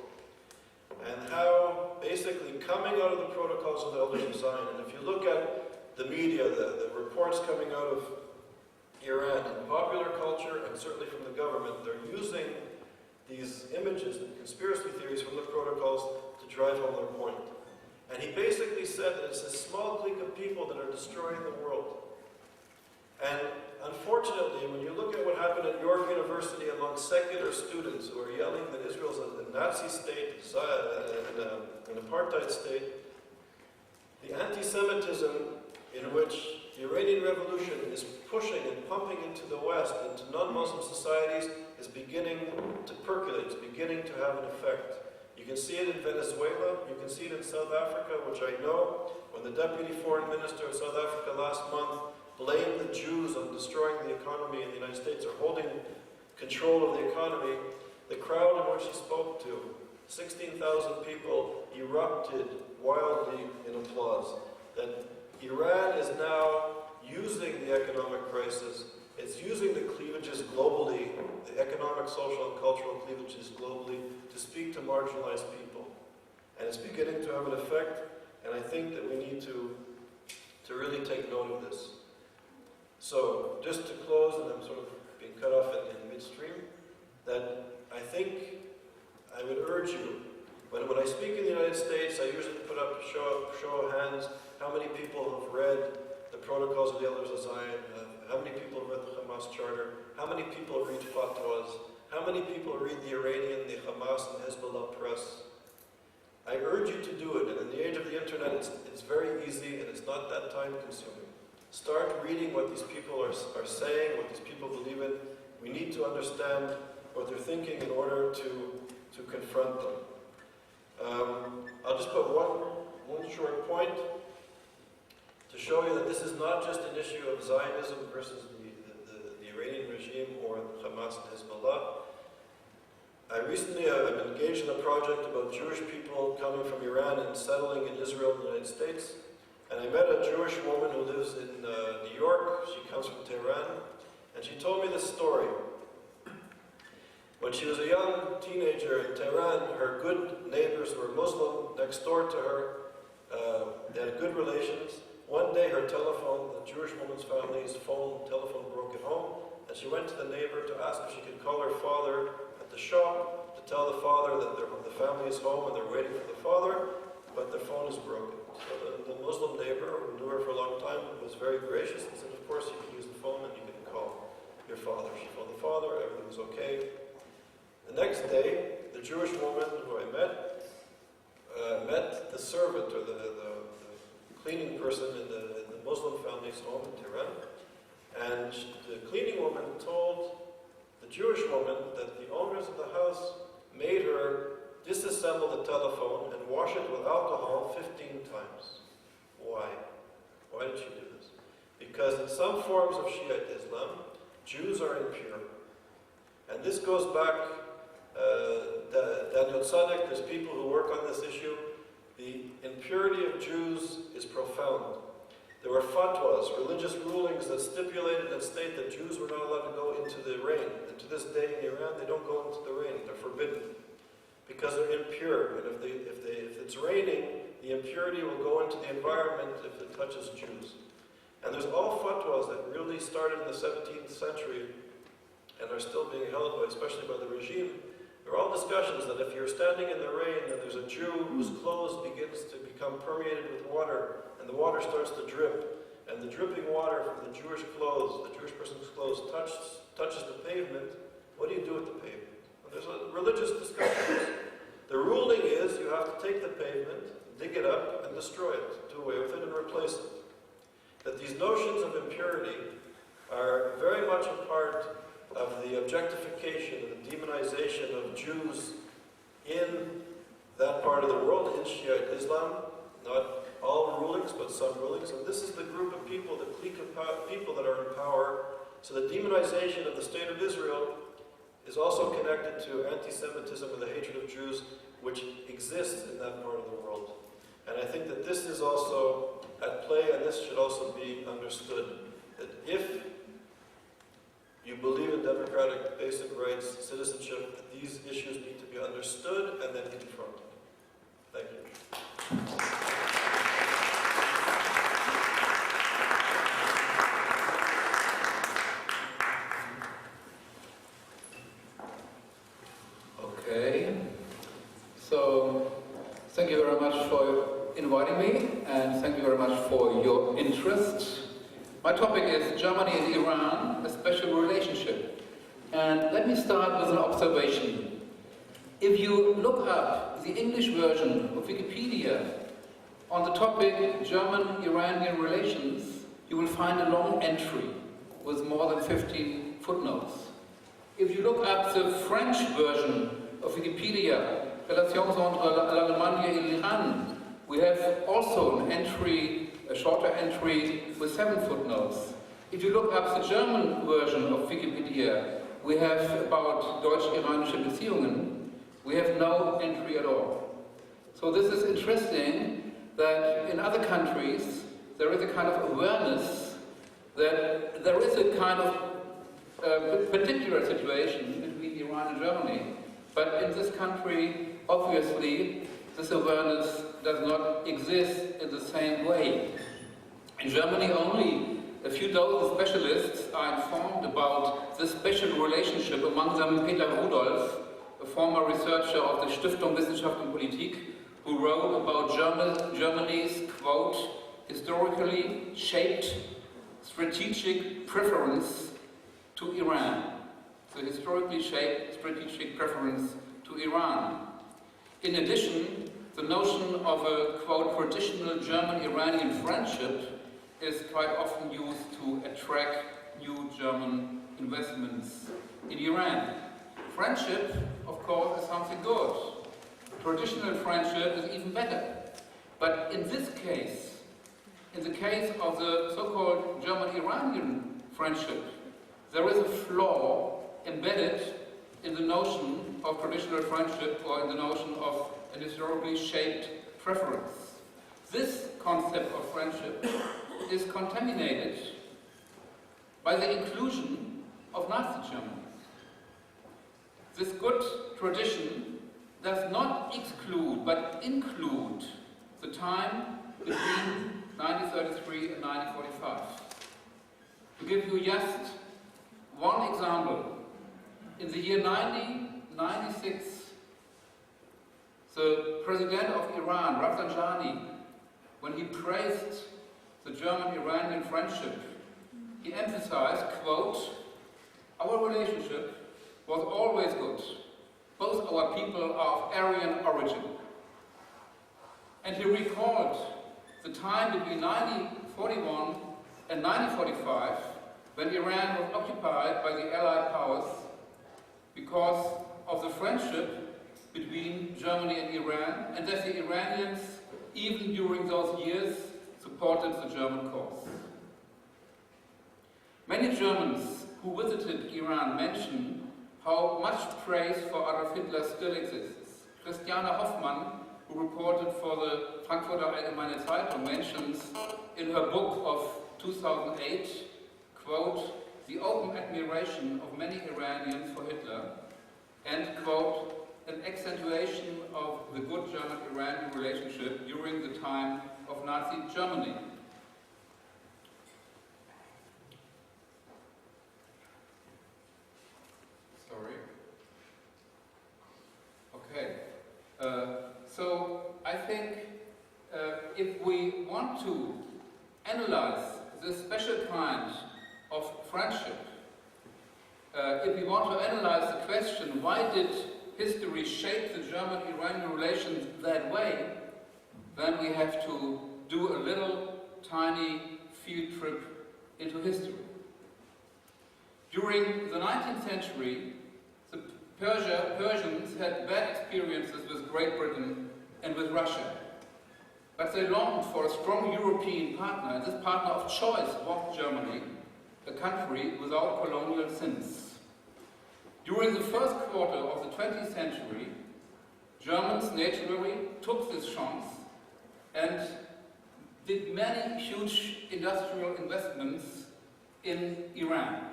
Speaker 2: And how, basically, coming out of the protocols of the Elders of Zion, and if you look at the media, the reports coming out of Iran, in popular culture, and certainly from the government, they're using these images and conspiracy theories from the protocols to drive home their point. And he basically said that it's a small clique of people that are destroying the world. And unfortunately, when you look at what happened at York University among secular students who are yelling that Israel's a Nazi state, an apartheid state, the anti-Semitism in which the Iranian Revolution is pushing and pumping into the West, into non-Muslim societies, is beginning to percolate, it's beginning to have an effect. You can see it in Venezuela, you can see it in South Africa, which I know, when the Deputy Foreign Minister of South Africa last month blamed the Jews on destroying the economy in the United States, or holding control of the economy, the crowd in which he spoke to, 16,000 people, erupted wildly in applause. That Iran is now using the economic crisis, it's using the cleavages globally, the economic, social, and cultural cleavages globally, to speak to marginalized people. And it's beginning to have an effect, and I think that we need to really take note of this. So, just to close, and I'm sort of being cut off in midstream, that I think I would urge you, when I speak in the United States, I usually put up a show of hands, how many people have read the Protocols of the Elders of Zion, how many people have read the Hamas Charter, how many people read fatwas, how many people read the Iranian, the Hamas, and Hezbollah press. I urge you to do it, and in the age of the internet, it's very easy, and it's not that time-consuming. Start reading what these people are saying, what these people believe in. We need to understand what they're thinking in order to confront them. I'll just put one short point to show you that this is not just an issue of Zionism versus the Iranian regime or Hamas and Hezbollah. I recently have been engaged in a project about Jewish people coming from Iran and settling in Israel and the United States. And I met a Jewish woman who lives in New York. She comes from Tehran. And she told me this story. When she was a young teenager in Tehran, her good neighbors were Muslim next door to her. They had good relations. One day her telephone, the Jewish woman's family's telephone broke at home, and she went to the neighbor to ask if she could call her father at the shop to tell the father that the family is home and they're waiting for the father, but the phone is broken. So the Muslim neighbor, who knew her for a long time, was very gracious and said, of course you can use the phone and you can call your father. She called the father, everything was okay. The next day, the Jewish woman who I met the servant, or the cleaning person in the Muslim family's home in Tehran. And the cleaning woman told the Jewish woman that the owners of the house made her disassemble the telephone and wash it with alcohol 15 times. Why? Why did she do this? Because in some forms of Shiite Islam, Jews are impure. And this goes back, Daniel Tzadok, there's people who work on this issue. The impurity of Jews is profound. There were fatwas, religious rulings that stipulated and state that Jews were not allowed to go into the rain. And to this day in Iran, they don't go into the rain. They're forbidden. Because they're impure. And if it's raining, the impurity will go into the environment if it touches Jews. And there's all fatwas that really started in the 17th century and are still being held by, especially by the regime. There are all discussions that if you're standing in the rain and there's a Jew whose clothes begins to become permeated with water, and the water starts to drip, and the dripping water from the Jewish clothes, the Jewish person's clothes, touches the pavement, what do you do with the pavement? Well, there's a religious discussion. The ruling is you have to take the pavement, dig it up, and destroy it, do away with it, and replace it. That these notions of impurity are very much a part of the objectification and the demonization of Jews in that part of the world, in Shiite Islam. Not all rulings, but some rulings. And this is the group of people, the clique of people that are in power. So the demonization of the State of Israel is also connected to anti-Semitism and the hatred of Jews, which exists in that part of the world. And I think that this is also at play, and this should also be understood. That if you believe in democratic basic rights, citizenship, that these issues need to be understood and then confronted. Thank you.
Speaker 6: Okay. So, thank you very much for inviting me, and thank you very much for your interest. My topic is Germany and Iran, a special relationship. And let me start with an observation. If you look up the English version of Wikipedia on the topic German-Iranian relations, you will find a long entry with more than 15 footnotes. If you look up the French version of Wikipedia, Relations entre l'Allemagne et l'Iran, we have also an entry, a shorter entry with 7 footnotes. If you look up the German version of Wikipedia, we have about deutsch-iranische Beziehungen. We have no entry at all. So this is interesting that in other countries there is a kind of awareness that there is a kind of particular situation between Iran and Germany. But in this country, obviously, this awareness does not exist in the same way. In Germany, only a few dozen specialists are informed about this special relationship, among them Peter Rudolph, a former researcher of the Stiftung Wissenschaft und Politik, who wrote about Germany's, quote, historically shaped strategic preference to Iran. The historically shaped strategic preference to Iran. In addition, the notion of a, quote, traditional German-Iranian friendship is quite often used to attract new German investments in Iran. Friendship, of course, is something good. Traditional friendship is even better. But in this case, in the case of the so-called German-Iranian friendship, there is a flaw embedded in the notion of traditional friendship or in the notion of an historically shaped preference. This concept of friendship is contaminated by the inclusion of Nazi Germany. This good tradition does not exclude but include the time between 1933 and 1945. To give you just one example, in the year 1996, the President of Iran, Rafsanjani, when he praised the German-Iranian friendship, he emphasized, quote, "Our relationship was always good. Both our people are of Aryan origin." And he recalled the time between 1941 and 1945 when Iran was occupied by the Allied powers because of the friendship between Germany and Iran, and that the Iranians, even during those years, supported the German cause. Many Germans who visited Iran mention how much praise for Adolf Hitler still exists. Christiane Hoffmann, who reported for the Frankfurter Allgemeine Zeitung, mentions in her book of 2008, quote, "the open admiration of many Iranians for Hitler," and, quote, "an accentuation of the good German-Iranian relationship during the time of Nazi Germany." Sorry. Okay. So I think if we want to analyze this special kind of friendship, if we want to analyze the question, why did history shape the German-Iranian relations that way, then we have to do a little tiny field trip into history. During the 19th century, the Persians had bad experiences with Great Britain and with Russia. But they longed for a strong European partner, and this partner of choice was Germany, a country without colonial sins. During the first quarter of the 20th century, Germans naturally took this chance and did many huge industrial investments in Iran.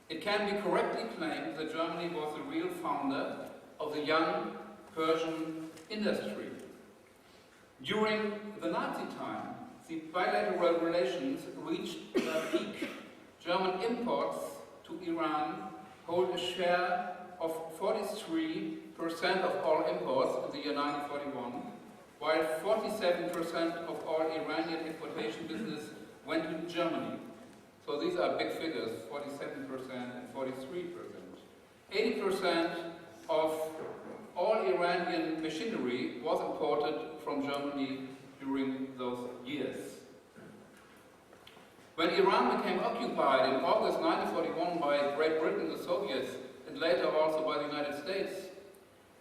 Speaker 6: It can be correctly claimed that Germany was the real founder of the young Persian industry. During the Nazi time, the bilateral relations reached their peak. German imports to Iran hold a share of 43% of all imports in the year 1941, while 47% of all Iranian exportation business went to Germany. So these are big figures, 47% and 43%. 80% of all Iranian machinery was imported from Germany during those years. When Iran became occupied in August 1941 by Great Britain, the Soviets, and later also by the United States,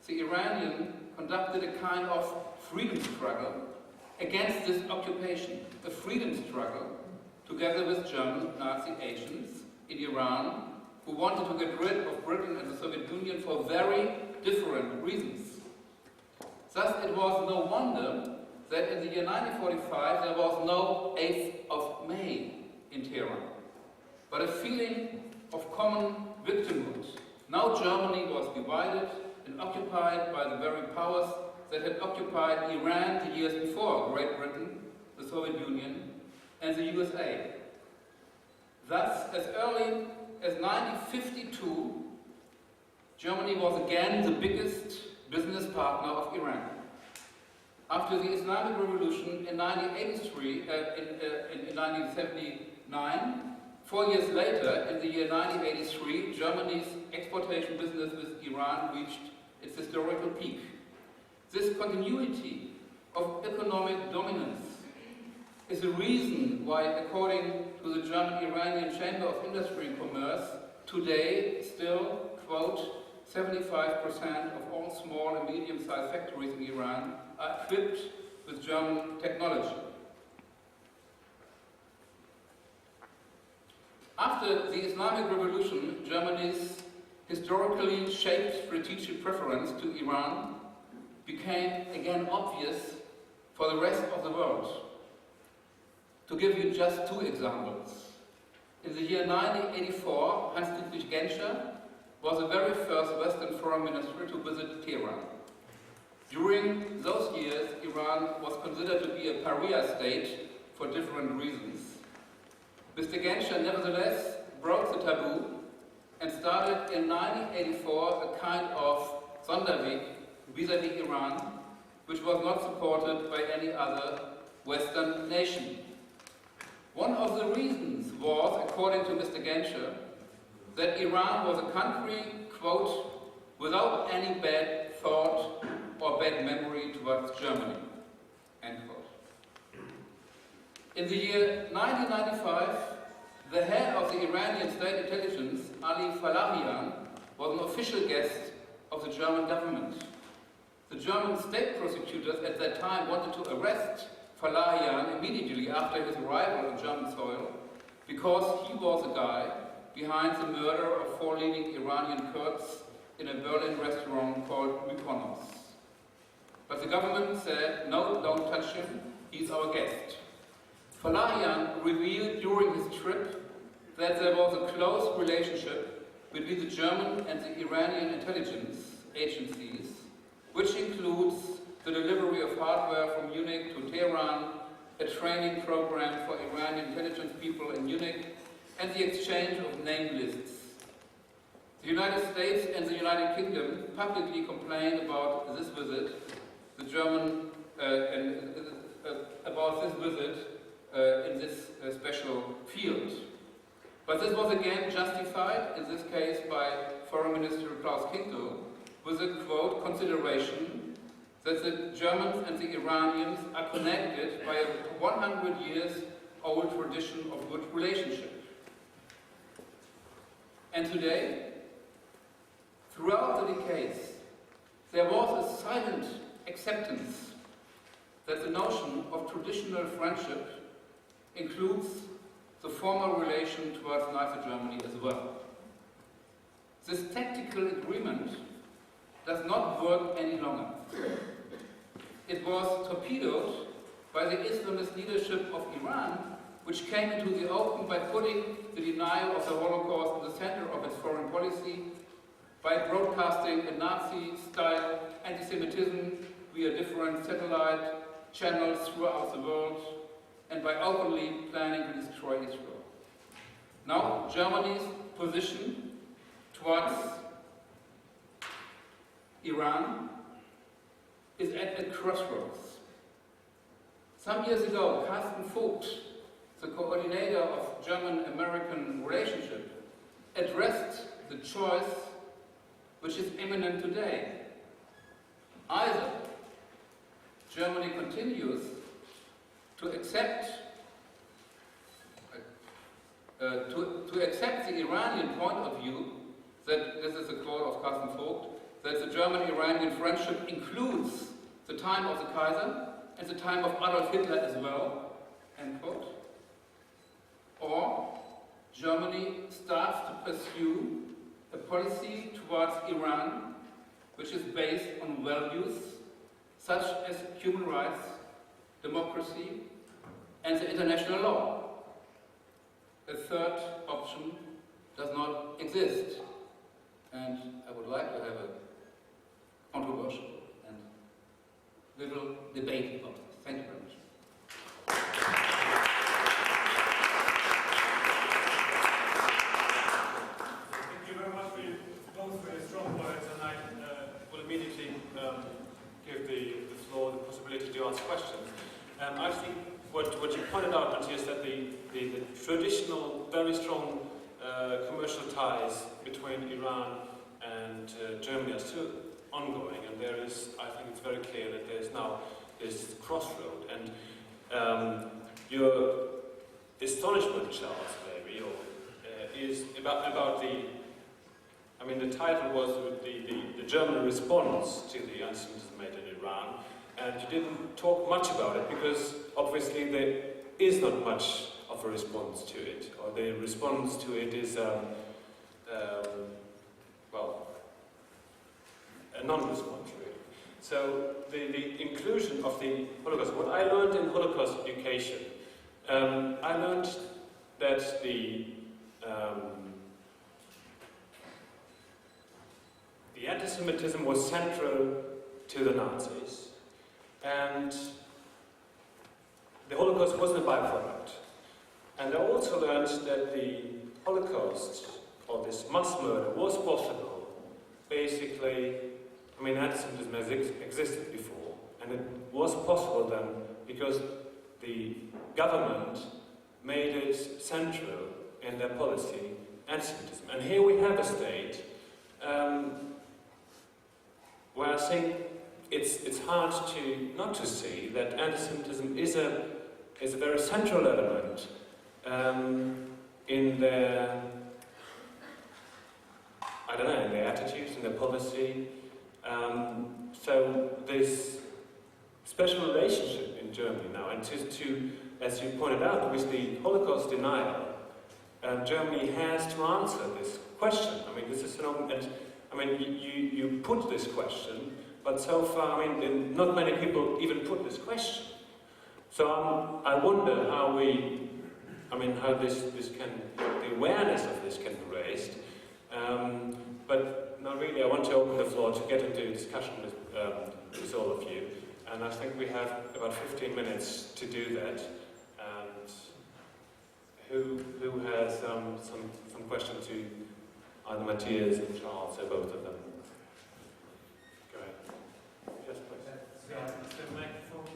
Speaker 6: the Iranians conducted a kind of freedom struggle against this occupation, a freedom struggle together with German Nazi agents in Iran who wanted to get rid of Britain and the Soviet Union for very different reasons. Thus, it was no wonder that in the year 1945 there was no 8th of May in Tehran, but a feeling of common victimhood. Now Germany was divided and occupied by the very powers that had occupied Iran the years before, Great Britain, the Soviet Union, and the USA. Thus, as early as 1952, Germany was again the biggest business partner of Iran. After the Islamic Revolution in 1979, 4 years later, in the year 1983, Germany's exportation business with Iran reached its historical peak. This continuity of economic dominance is the reason why, according to the German-Iranian Chamber of Industry and Commerce, today still, quote, 75% of all small and medium-sized factories in Iran are equipped with German technology. After the Islamic Revolution, Germany's historically shaped strategic preference to Iran became again obvious for the rest of the world. To give you just two examples. In the year 1984, Hans-Dietrich Genscher was the very first Western foreign minister to visit Tehran. During those years, Iran was considered to be a pariah state for different reasons. Mr. Genscher nevertheless broke the taboo and started in 1984 a kind of Sonderweg vis-à-vis Iran, which was not supported by any other Western nation. One of the reasons was, according to Mr. Genscher, that Iran was a country, quote, without any bad thought or bad memory towards Germany, end quote. In the year 1995, the head of the Iranian state intelligence, Ali Falahian, was an official guest of the German government. The German state prosecutors at that time wanted to arrest Falahian immediately after his arrival on German soil because he was the guy behind the murder of 4 leading Iranian Kurds in a Berlin restaurant called Mykonos. But the government said, no, don't touch him, he's our guest. Falahian revealed during his trip that there was a close relationship between the German and the Iranian intelligence agencies, which includes the delivery of hardware from Munich to Tehran, a training program for Iranian intelligence people in Munich, and the exchange of name lists. The United States and the United Kingdom publicly complained about this visit, about this visit in this special field. But this was again justified, in this case by Foreign Minister Klaus Kinkel, with a quote, consideration that the Germans and the Iranians are connected by a 100 years old tradition of good relationship. And today, throughout the decades, there was a silent acceptance that the notion of traditional friendship includes the former relation towards Nazi Germany as well. This tactical agreement does not work any longer. It was torpedoed by the Islamist leadership of Iran, which came into the open by putting the denial of the Holocaust in the center of its foreign policy, by broadcasting a Nazi-style anti-Semitism via different satellite channels throughout the world, and by openly planning to destroy Israel. Now, Germany's position towards Iran is at a crossroads. Some years ago, Carsten Vogt, the coordinator of German-American relationship, addressed the choice which is imminent today. Either Germany continues to accept the Iranian point of view, that this is a quote of Carsten Vogt, that the German-Iranian friendship includes the time of the Kaiser and the time of Adolf Hitler as well, end quote. Or Germany starts to pursue a policy towards Iran which is based on values such as human rights, democracy, and the international law. A third option does not exist. And I would like to have a controversial and little debate about this. Thank you very much.
Speaker 3: Thank you very much for both very strong words, and I will immediately give the floor the possibility to ask questions. I think what you pointed out, Matthias, that the traditional, very strong commercial ties between Iran and Germany are still ongoing, and there is, I think it's very clear that there is now this crossroad. And your astonishment, Charles, maybe, is about the, I mean, the title was the German response to the anti-Semitism made in Iran, and you didn't talk much about it because obviously there is not much of a response to it, or the response to it is, well, a non-response really. So the inclusion of the Holocaust, what I learned in Holocaust education I learned that the anti-Semitism was central to the Nazis, and the Holocaust wasn't a byproduct. And I also learned that the Holocaust, or this mass murder, was possible. Basically, I mean, anti-Semitism has existed before, and it was possible then because the government made it central in their policy, anti-Semitism. And here we have a state where I think it's hard to not to see that anti-Semitism is a very central element in their, I don't know, in their attitudes, in their policy. So this special relationship in Germany now, and to as you pointed out, with the Holocaust denial, Germany has to answer this question. I mean, this is an open, and I mean, you put this question, but so far, I mean, not many people even put this question. So I wonder how how this can, the awareness of this can be raised. But not really. I want to open the floor to get into a discussion with all of you, and I think we have about 15 minutes to do that. And who has some question to either Matthias and Charles, or both of them? Go ahead. Yes, please.
Speaker 7: Yeah, is the microphone?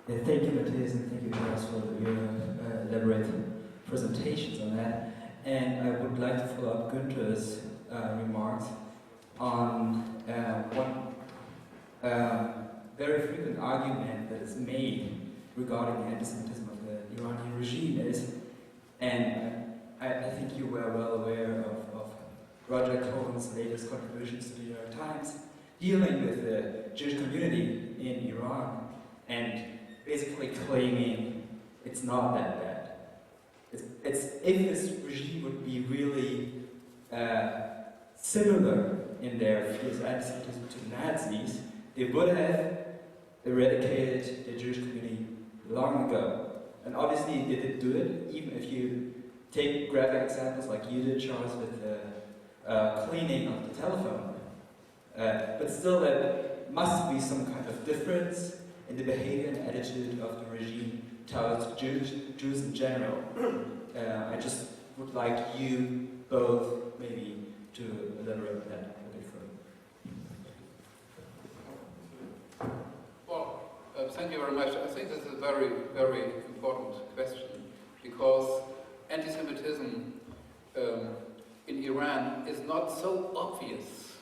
Speaker 4: Yeah, thank you, Matthias, and thank you, guys, for your elaborate presentations on that. And I would like to follow up Günther's remarks on one very frequent argument that is made regarding the anti-Semitism of the Iranian regime is, and I think you were well aware of Roger Cohen's latest contributions to the New York Times, dealing with the Jewish community in Iran, and basically claiming it's not that bad. It's if this regime would be really similar in their fierce anti-Semitism to the Nazis, they would have eradicated the Jewish community long ago. And obviously they didn't do it, even if you take graphic examples like you did, Charles, with the cleaning of the telephone. But still, there must be some kind of difference in the behavior and attitude of the regime towards Jews in general. I just would like you both maybe to elaborate on that a bit further.
Speaker 6: Well, thank you very much. I think this is a very, very important question, because anti-Semitism in Iran is not so obvious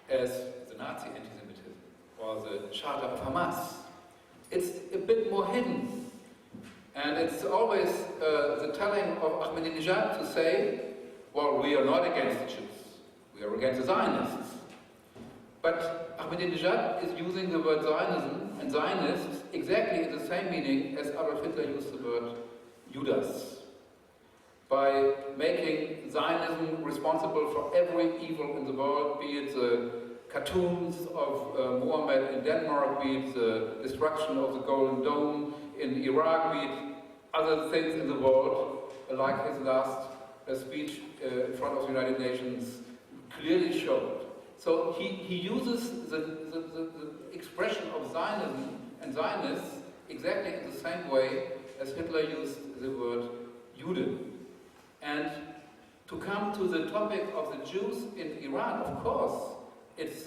Speaker 6: as the Nazi anti-Semitism or the Charter of Hamas. It's a bit more hidden. And it's always the telling of Ahmadinejad to say, well, we are not against the Jews, we are against the Zionists. But Ahmadinejad is using the word Zionism and Zionists exactly in the same meaning as Adolf Hitler used the word Judas, by making Zionism responsible for every evil in the world, be it the cartoons of Muhammad in Denmark, be it the destruction of the Golden Dome in Iraq, be it other things in the world, like his last speech in front of the United Nations clearly showed. So he uses the expression of Zionism and Zionists exactly in the same way as Hitler used the word Jude. And to come to the topic of the Jews in Iran, of course, it's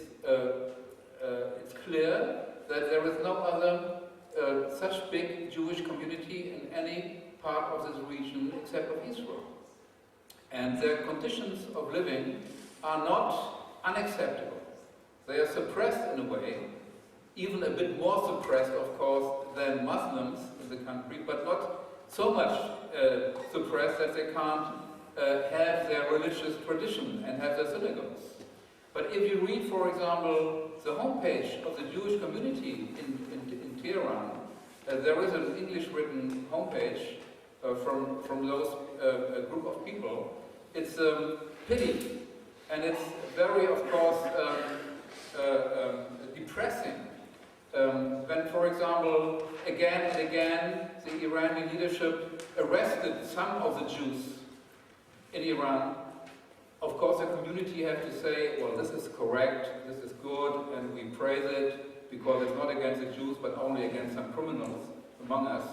Speaker 6: clear that there is no other such big Jewish community in any part of this region except of Israel. And their conditions of living are not unacceptable. They are suppressed in a way, even a bit more suppressed, of course, than Muslims in the country, but not so much suppressed that they can't have their religious tradition and have their synagogues. But if you read, for example, the homepage of the Jewish community in Tehran, There is an English-written homepage from those group of people. It's pity, and it's very, of course, depressing. When, for example, again and again, the Iranian leadership arrested some of the Jews in Iran. Of course, the community have to say, well, this is correct, this is good, and we praise it, because it's not against the Jews, but only against some criminals among us.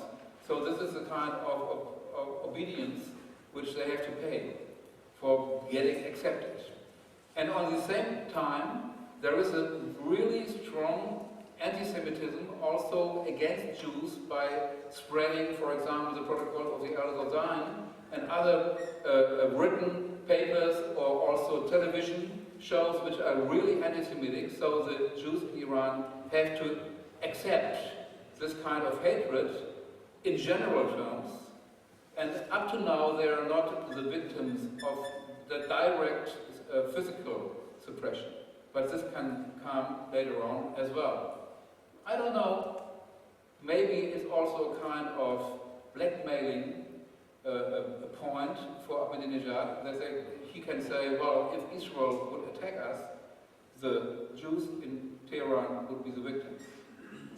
Speaker 6: So this is a kind of obedience which they have to pay for getting accepted. And on the same time, there is a really strong anti-Semitism also against Jews by spreading, for example, the protocol of the Al-Ghazan and other written papers or also television shows which are really anti-Semitic. So the Jews in Iran have to accept this kind of hatred in general terms. And up to now, they are not the victims of the direct physical suppression. But this can come later on as well. I don't know, maybe it's also a kind of blackmailing a point for Ahmadinejad, that he can say, well, if Israel would attack us, the Jews in Tehran would be the victims.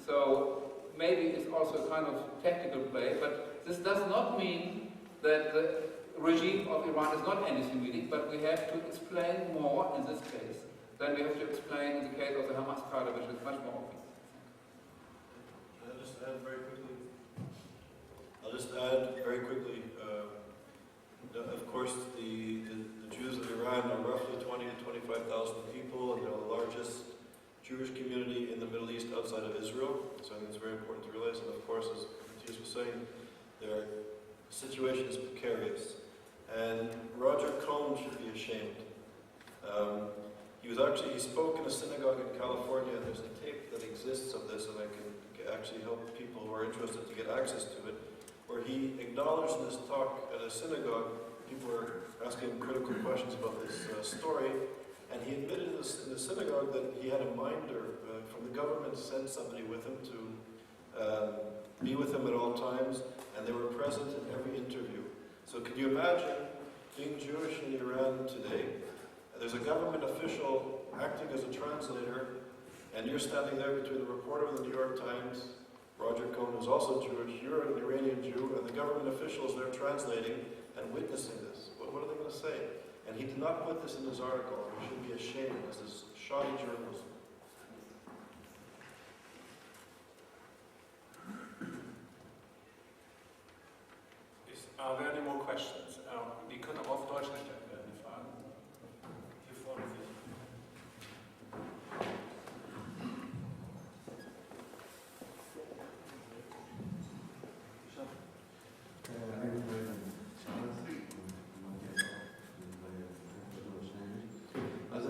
Speaker 6: So maybe it's also a kind of tactical play, but this does not mean that the regime of Iran is not anti-Semitic, but we have to explain more in this case than we have to explain in the case of the Hamas party, which is much more obvious.
Speaker 2: Can I just add very quickly? I'll just add very quickly, of course, the Jews of Iran are roughly 20 to 25,000 people, and they're the largest Jewish community in the Middle East outside of Israel. So I think it's very important to realize. And of course, as Matthias was saying, their situation is precarious. And Roger Cohn should be ashamed. He spoke in a synagogue in California, and there's a tape that exists of this, and I can actually help people who are interested to get access to it, where he acknowledged in his talk at a synagogue, people were asking him critical questions about this story, and he admitted in the synagogue that he had a minder from the government sent somebody with him to be with him at all times, and they were present in every interview. So can you imagine being Jewish in Iran today? There's a government official acting as a translator, and you're standing there between the reporter of the New York Times, Roger Cohn, who's also Jewish, you're an Iranian Jew, and the government officials there translating and witnessing this. What are they going to say? And he did not put this in his article. He should be ashamed. This is shoddy journalism.
Speaker 3: Are there any more questions? Die können auch auf Deutsch gestellt werden, die Fragen. Hier vorne sich.
Speaker 7: Also,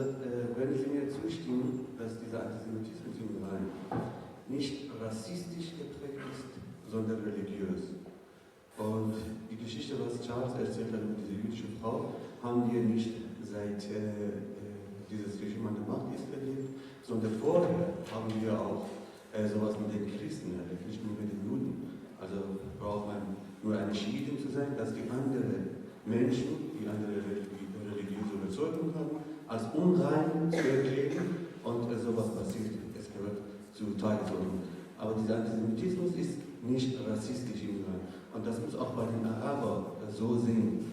Speaker 7: wenn Sie mir zustimmen, dass dieser Antisemitismus im Iran nicht rassistisch geprägt ist, sondern religiös. Und die Geschichte, was Charles erzählt hat mit dieser jüdischen Frau, haben wir nicht seit dieses Regime an der Macht ist erlebt, sondern vorher haben wir auch sowas mit den Christen erlebt, nicht nur mit den Juden. Also braucht man nur eine Schiitin zu sein, dass die anderen Menschen, die andere religiöse Überzeugung haben, als unrein zu erklären und sowas passiert. Es gehört zur Tagesordnung. Aber dieser Antisemitismus ist nicht rassistisch im Iran. Und das muss auch bei den Arabern so sehen.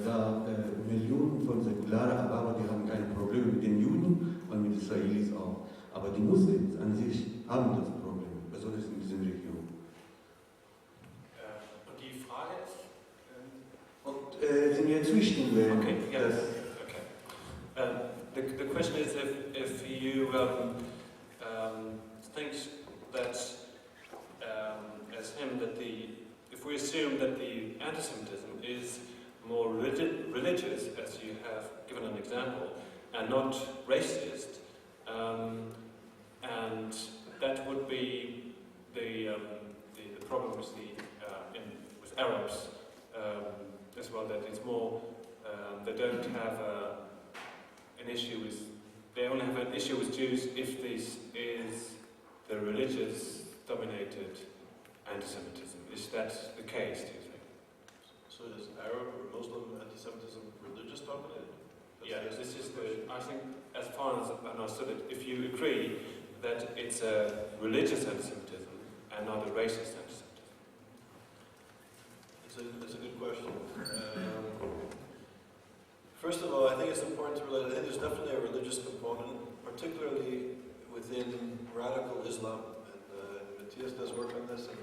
Speaker 7: Da Millionen von säkularen Arabern, die haben keine Probleme mit den Juden und mit Israelis auch. Aber die Muslims an sich haben das Problem, besonders in diesen Regionen.
Speaker 3: Und die Frage ist?
Speaker 7: Und Sie mir zustimmen werden.
Speaker 3: Okay, yeah, okay. The question is if you think that, as him, that if we assume that the anti-Semitism is more religious, as you have given an example, and not racist, and that would be the problem with Arabs as well, that it's more, they don't have an issue with, they only have an issue with Jews if this is the religious dominated anti-Semitism. Is that the case, do you think?
Speaker 2: So is Arab or Muslim anti-Semitism religious dominated?
Speaker 3: Yeah, this is the, I think, as far as I understood it, if you agree that it's a religious anti-Semitism and not a racist anti-Semitism.
Speaker 2: It's a good question. First of all, I think it's important to relate, I think there's definitely a religious component, particularly within radical Islam. And Matthias does work on this, and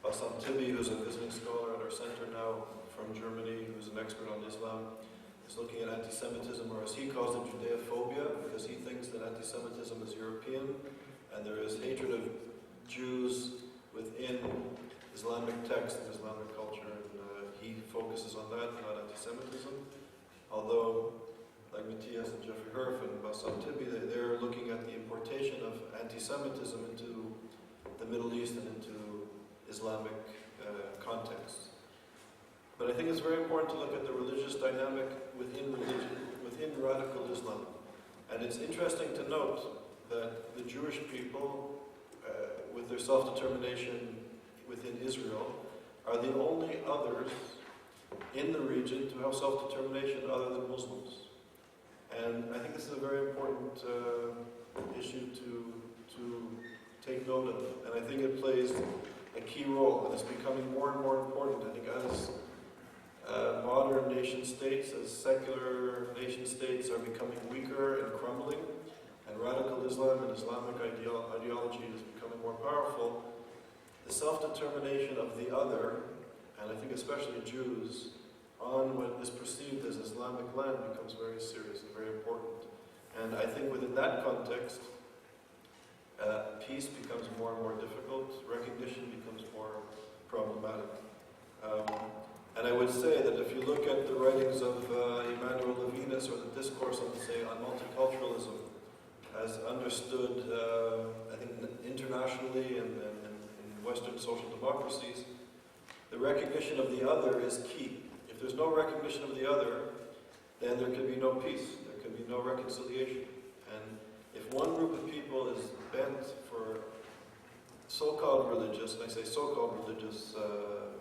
Speaker 2: Bassam Tibi, who's a visiting scholar at our center now from Germany, who's an expert on Islam, is looking at anti-Semitism, or as he calls it, Judeophobia, because he thinks that anti-Semitism is European, and there is hatred of Jews within Islamic text and Islamic culture, and he focuses on that, not anti-Semitism. Although, like Matthias and Jeffrey Herf and Bassam Tibi, they're looking at the importation of anti-Semitism into the Middle East and into Islamic contexts. But I think it's very important to look at the religious dynamic within radical Islam. And it's interesting to note that the Jewish people, with their self-determination within Israel, are the only others in the region to have self-determination other than Muslims. And I think this is a very important issue to take note of. And I think it plays a key role, and it's becoming more and more important. I think as modern nation states, as secular nation states are becoming weaker and crumbling, and radical Islam and Islamic ideology is becoming more powerful, the self-determination of the other, and I think especially Jews, on what is perceived as Islamic land becomes very serious and very important. And I think within that context, peace becomes more and more difficult, recognition becomes more problematic. And I would say that if you look at the writings of Emmanuel Levinas, or the discourse on, say, on multiculturalism, as understood, I think, internationally and in Western social democracies, the recognition of the other is key. If there's no recognition of the other, then there can be no peace, there can be no reconciliation. And if one group of people is bent for so-called religious, and I say so-called religious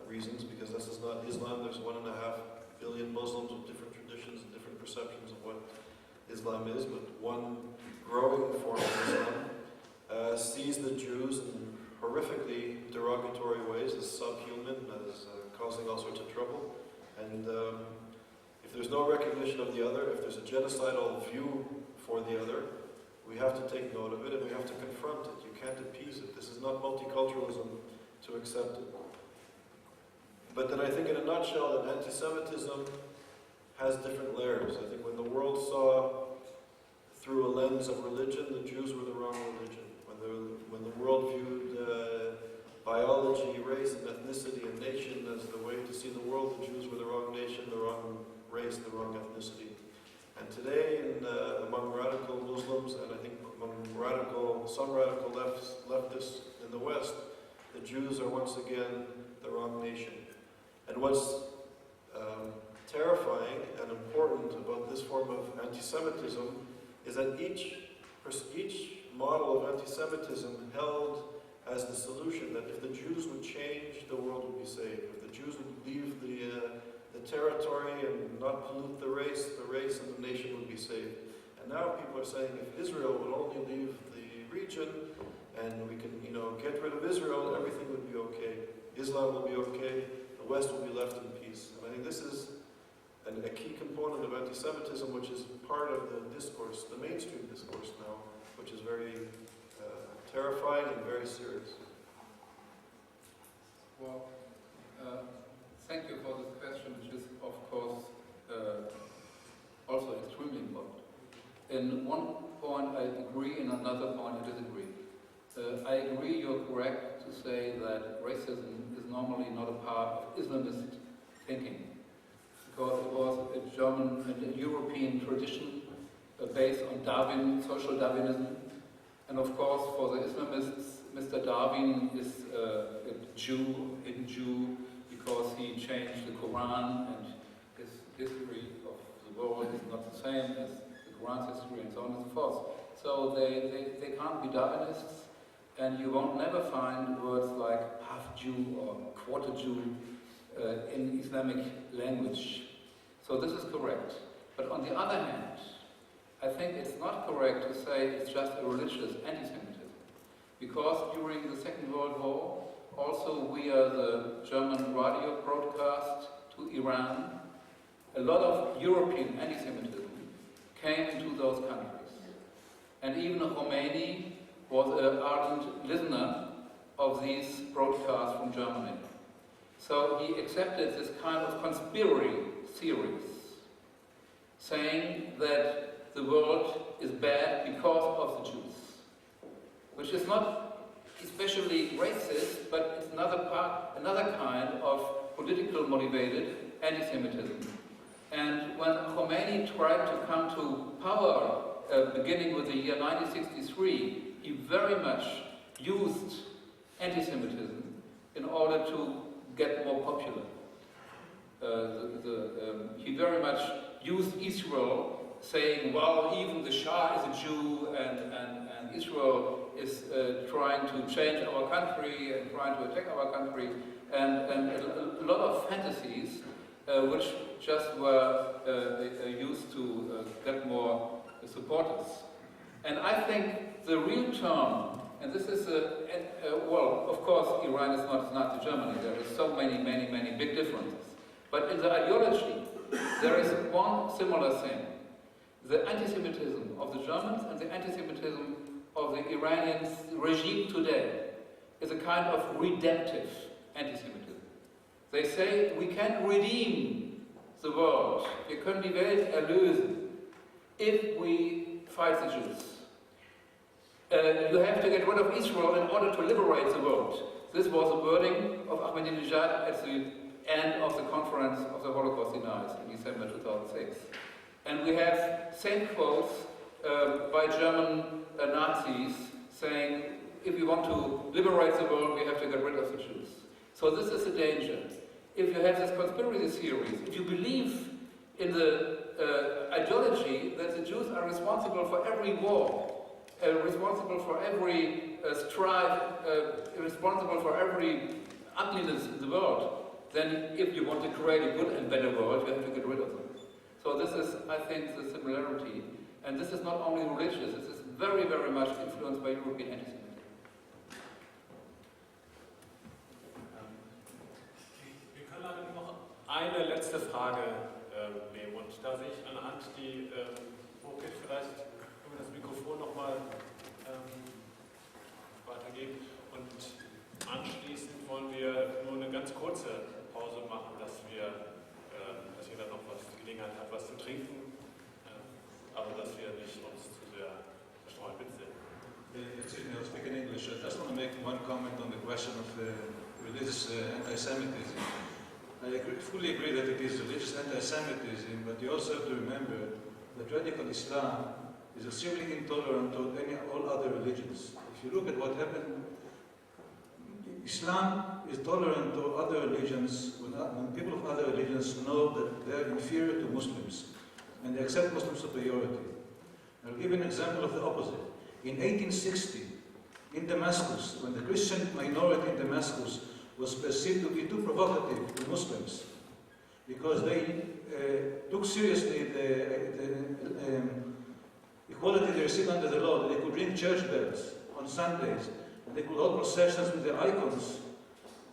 Speaker 2: reasons, because this is not Islam, there's 1.5 billion Muslims with different traditions and different perceptions of what Islam is, but one growing form of Islam sees the Jews in horrifically derogatory ways, as subhuman, as causing all sorts of trouble. And if there's no recognition of the other, if there's a genocidal view for the other, we have to take note of it and we have to confront it. You can't appease it. This is not multiculturalism to accept it. But then I think in a nutshell that anti-Semitism has different layers. I think when the world saw through a lens of religion, the Jews were the wrong religion. When the world viewed biology, race, and ethnicity and nation as the way to see the world, the Jews were the wrong nation, the wrong race, the wrong ethnicity. And today, among radical Muslims, and I think among some radical leftists in the West, the Jews are once again the wrong nation. And what's terrifying and important about this form of anti-Semitism is that each model of anti-Semitism held as the solution that if the Jews would change, the world would be saved. If the Jews would leave the territory and not pollute the race and the nation would be saved. And now people are saying if Israel would only leave the region and we can, get rid of Israel, everything would be okay. Islam will be okay. The West will be left in peace. And I think this is a key component of anti-Semitism, which is part of the discourse, the mainstream discourse now, which is very terrifying and very serious.
Speaker 6: Well, thank you for this question, which is, of course, also extremely important. In one point I agree, in another point I disagree. I agree you're correct to say that racism is normally not a part of Islamist thinking, because it was a German and a European tradition based on social Darwinism. And of course, for the Islamists, Mr. Darwin is a hidden Jew, because he changed the Quran, and his history of the world is not the same as the Quran's history, and so on and so forth. So they can't be Darwinists, and you won't never find words like half Jew or quarter Jew in Islamic language. So this is correct. But on the other hand, I think it's not correct to say it's just a religious anti-Semitism. Because during the Second World War, also via the German radio broadcast to Iran, a lot of European anti-Semitism came into those countries. And even Khomeini was an ardent listener of these broadcasts from Germany. So he accepted this kind of conspiracy theories, saying that the world is bad because of the Jews, which is not especially racist, but it's another kind of political motivated anti-Semitism. And when Khomeini tried to come to power, beginning with the year 1963, he very much used anti-Semitism in order to get more popular. He very much used Israel, saying, well, even the Shah is a Jew, and Israel is trying to change our country and trying to attack our country, and a lot of fantasies which just were used to get more supporters. And I think the real term, and this is well, of course, Iran is not Nazi Germany. There are so many big differences. But in the ideology, there is one similar thing. The anti-Semitism of the Germans and the anti-Semitism of the Iranian regime today is a kind of redemptive anti-Semitism. They say we can redeem the world, wir können die Welt erlösen, if we fight the Jews. You have to get rid of Israel in order to liberate the world. This was the wording of Ahmadinejad at the end of the conference of the Holocaust deniers in December 2006. And we have same quotes by German Nazis saying, if we want to liberate the world, we have to get rid of the Jews. So this is the danger. If you have this conspiracy theories, if you believe in the ideology that the Jews are responsible for every war, responsible for every strife, responsible for every ugliness in the world, then if you want to create a good and better world, you have to get rid of them. So this is, I think, the similarity. And this is not only religious, this is very much influenced by European anti-Semitism.
Speaker 3: Wir können aber noch eine letzte Frage nehmen. Und da sehe ich anhand, die hochgeht, vielleicht können wir das Mikrofon nochmal weitergeben. Und anschließend wollen wir nur eine ganz kurze Pause machen, dass jeder noch Gelegenheit hat, was zu trinken, aber dass wir nicht uns zu sehr verstreuen. Bitte.
Speaker 8: Excuse me, I'll speak in English. I just want to make one comment on the question of religious anti-Semitism. I fully agree that it is religious anti-Semitism, but you also have to remember that radical Islam is extremely intolerant to all other religions. If you look at what happened, Islam is tolerant to other religions when people of other religions know that they are inferior to Muslims and they accept Muslim superiority. I'll give you an example of the opposite. In 1860, in Damascus, when the Christian minority in Damascus was perceived to be too provocative to Muslims because they took seriously the equality they received under the law, that they could ring church bells on Sundays, and they could hold processions with their icons.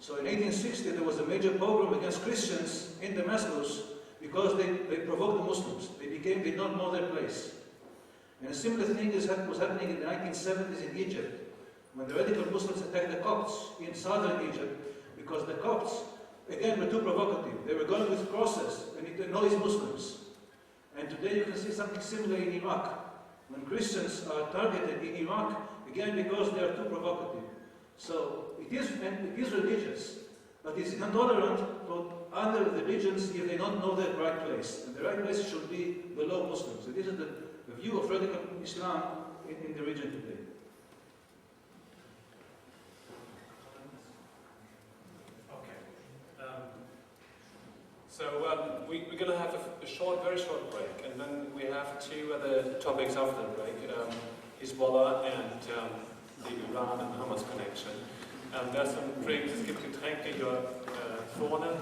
Speaker 8: So in 1860 there was a major pogrom against Christians in Damascus because they provoked the Muslims. They did not know their place. And a similar thing was happening in the 1970s in Egypt, when the radical Muslims attacked the Copts in southern Egypt, because the Copts, again, were too provocative. They were going with crosses and it annoys Muslims. And today you can see something similar in Iraq, when Christians are targeted in Iraq, again because they are too provocative. So it is religious, but it's intolerant to other religions if they don't know their right place. And the right place should be below Muslims. So this is the view of radical Islam in the region today.
Speaker 3: Okay. So we're going to have a very short break, and then we have two other topics after the break, Hezbollah and the Iran and Hamas connection. There are some drinks, es gibt Getränke hier vorne.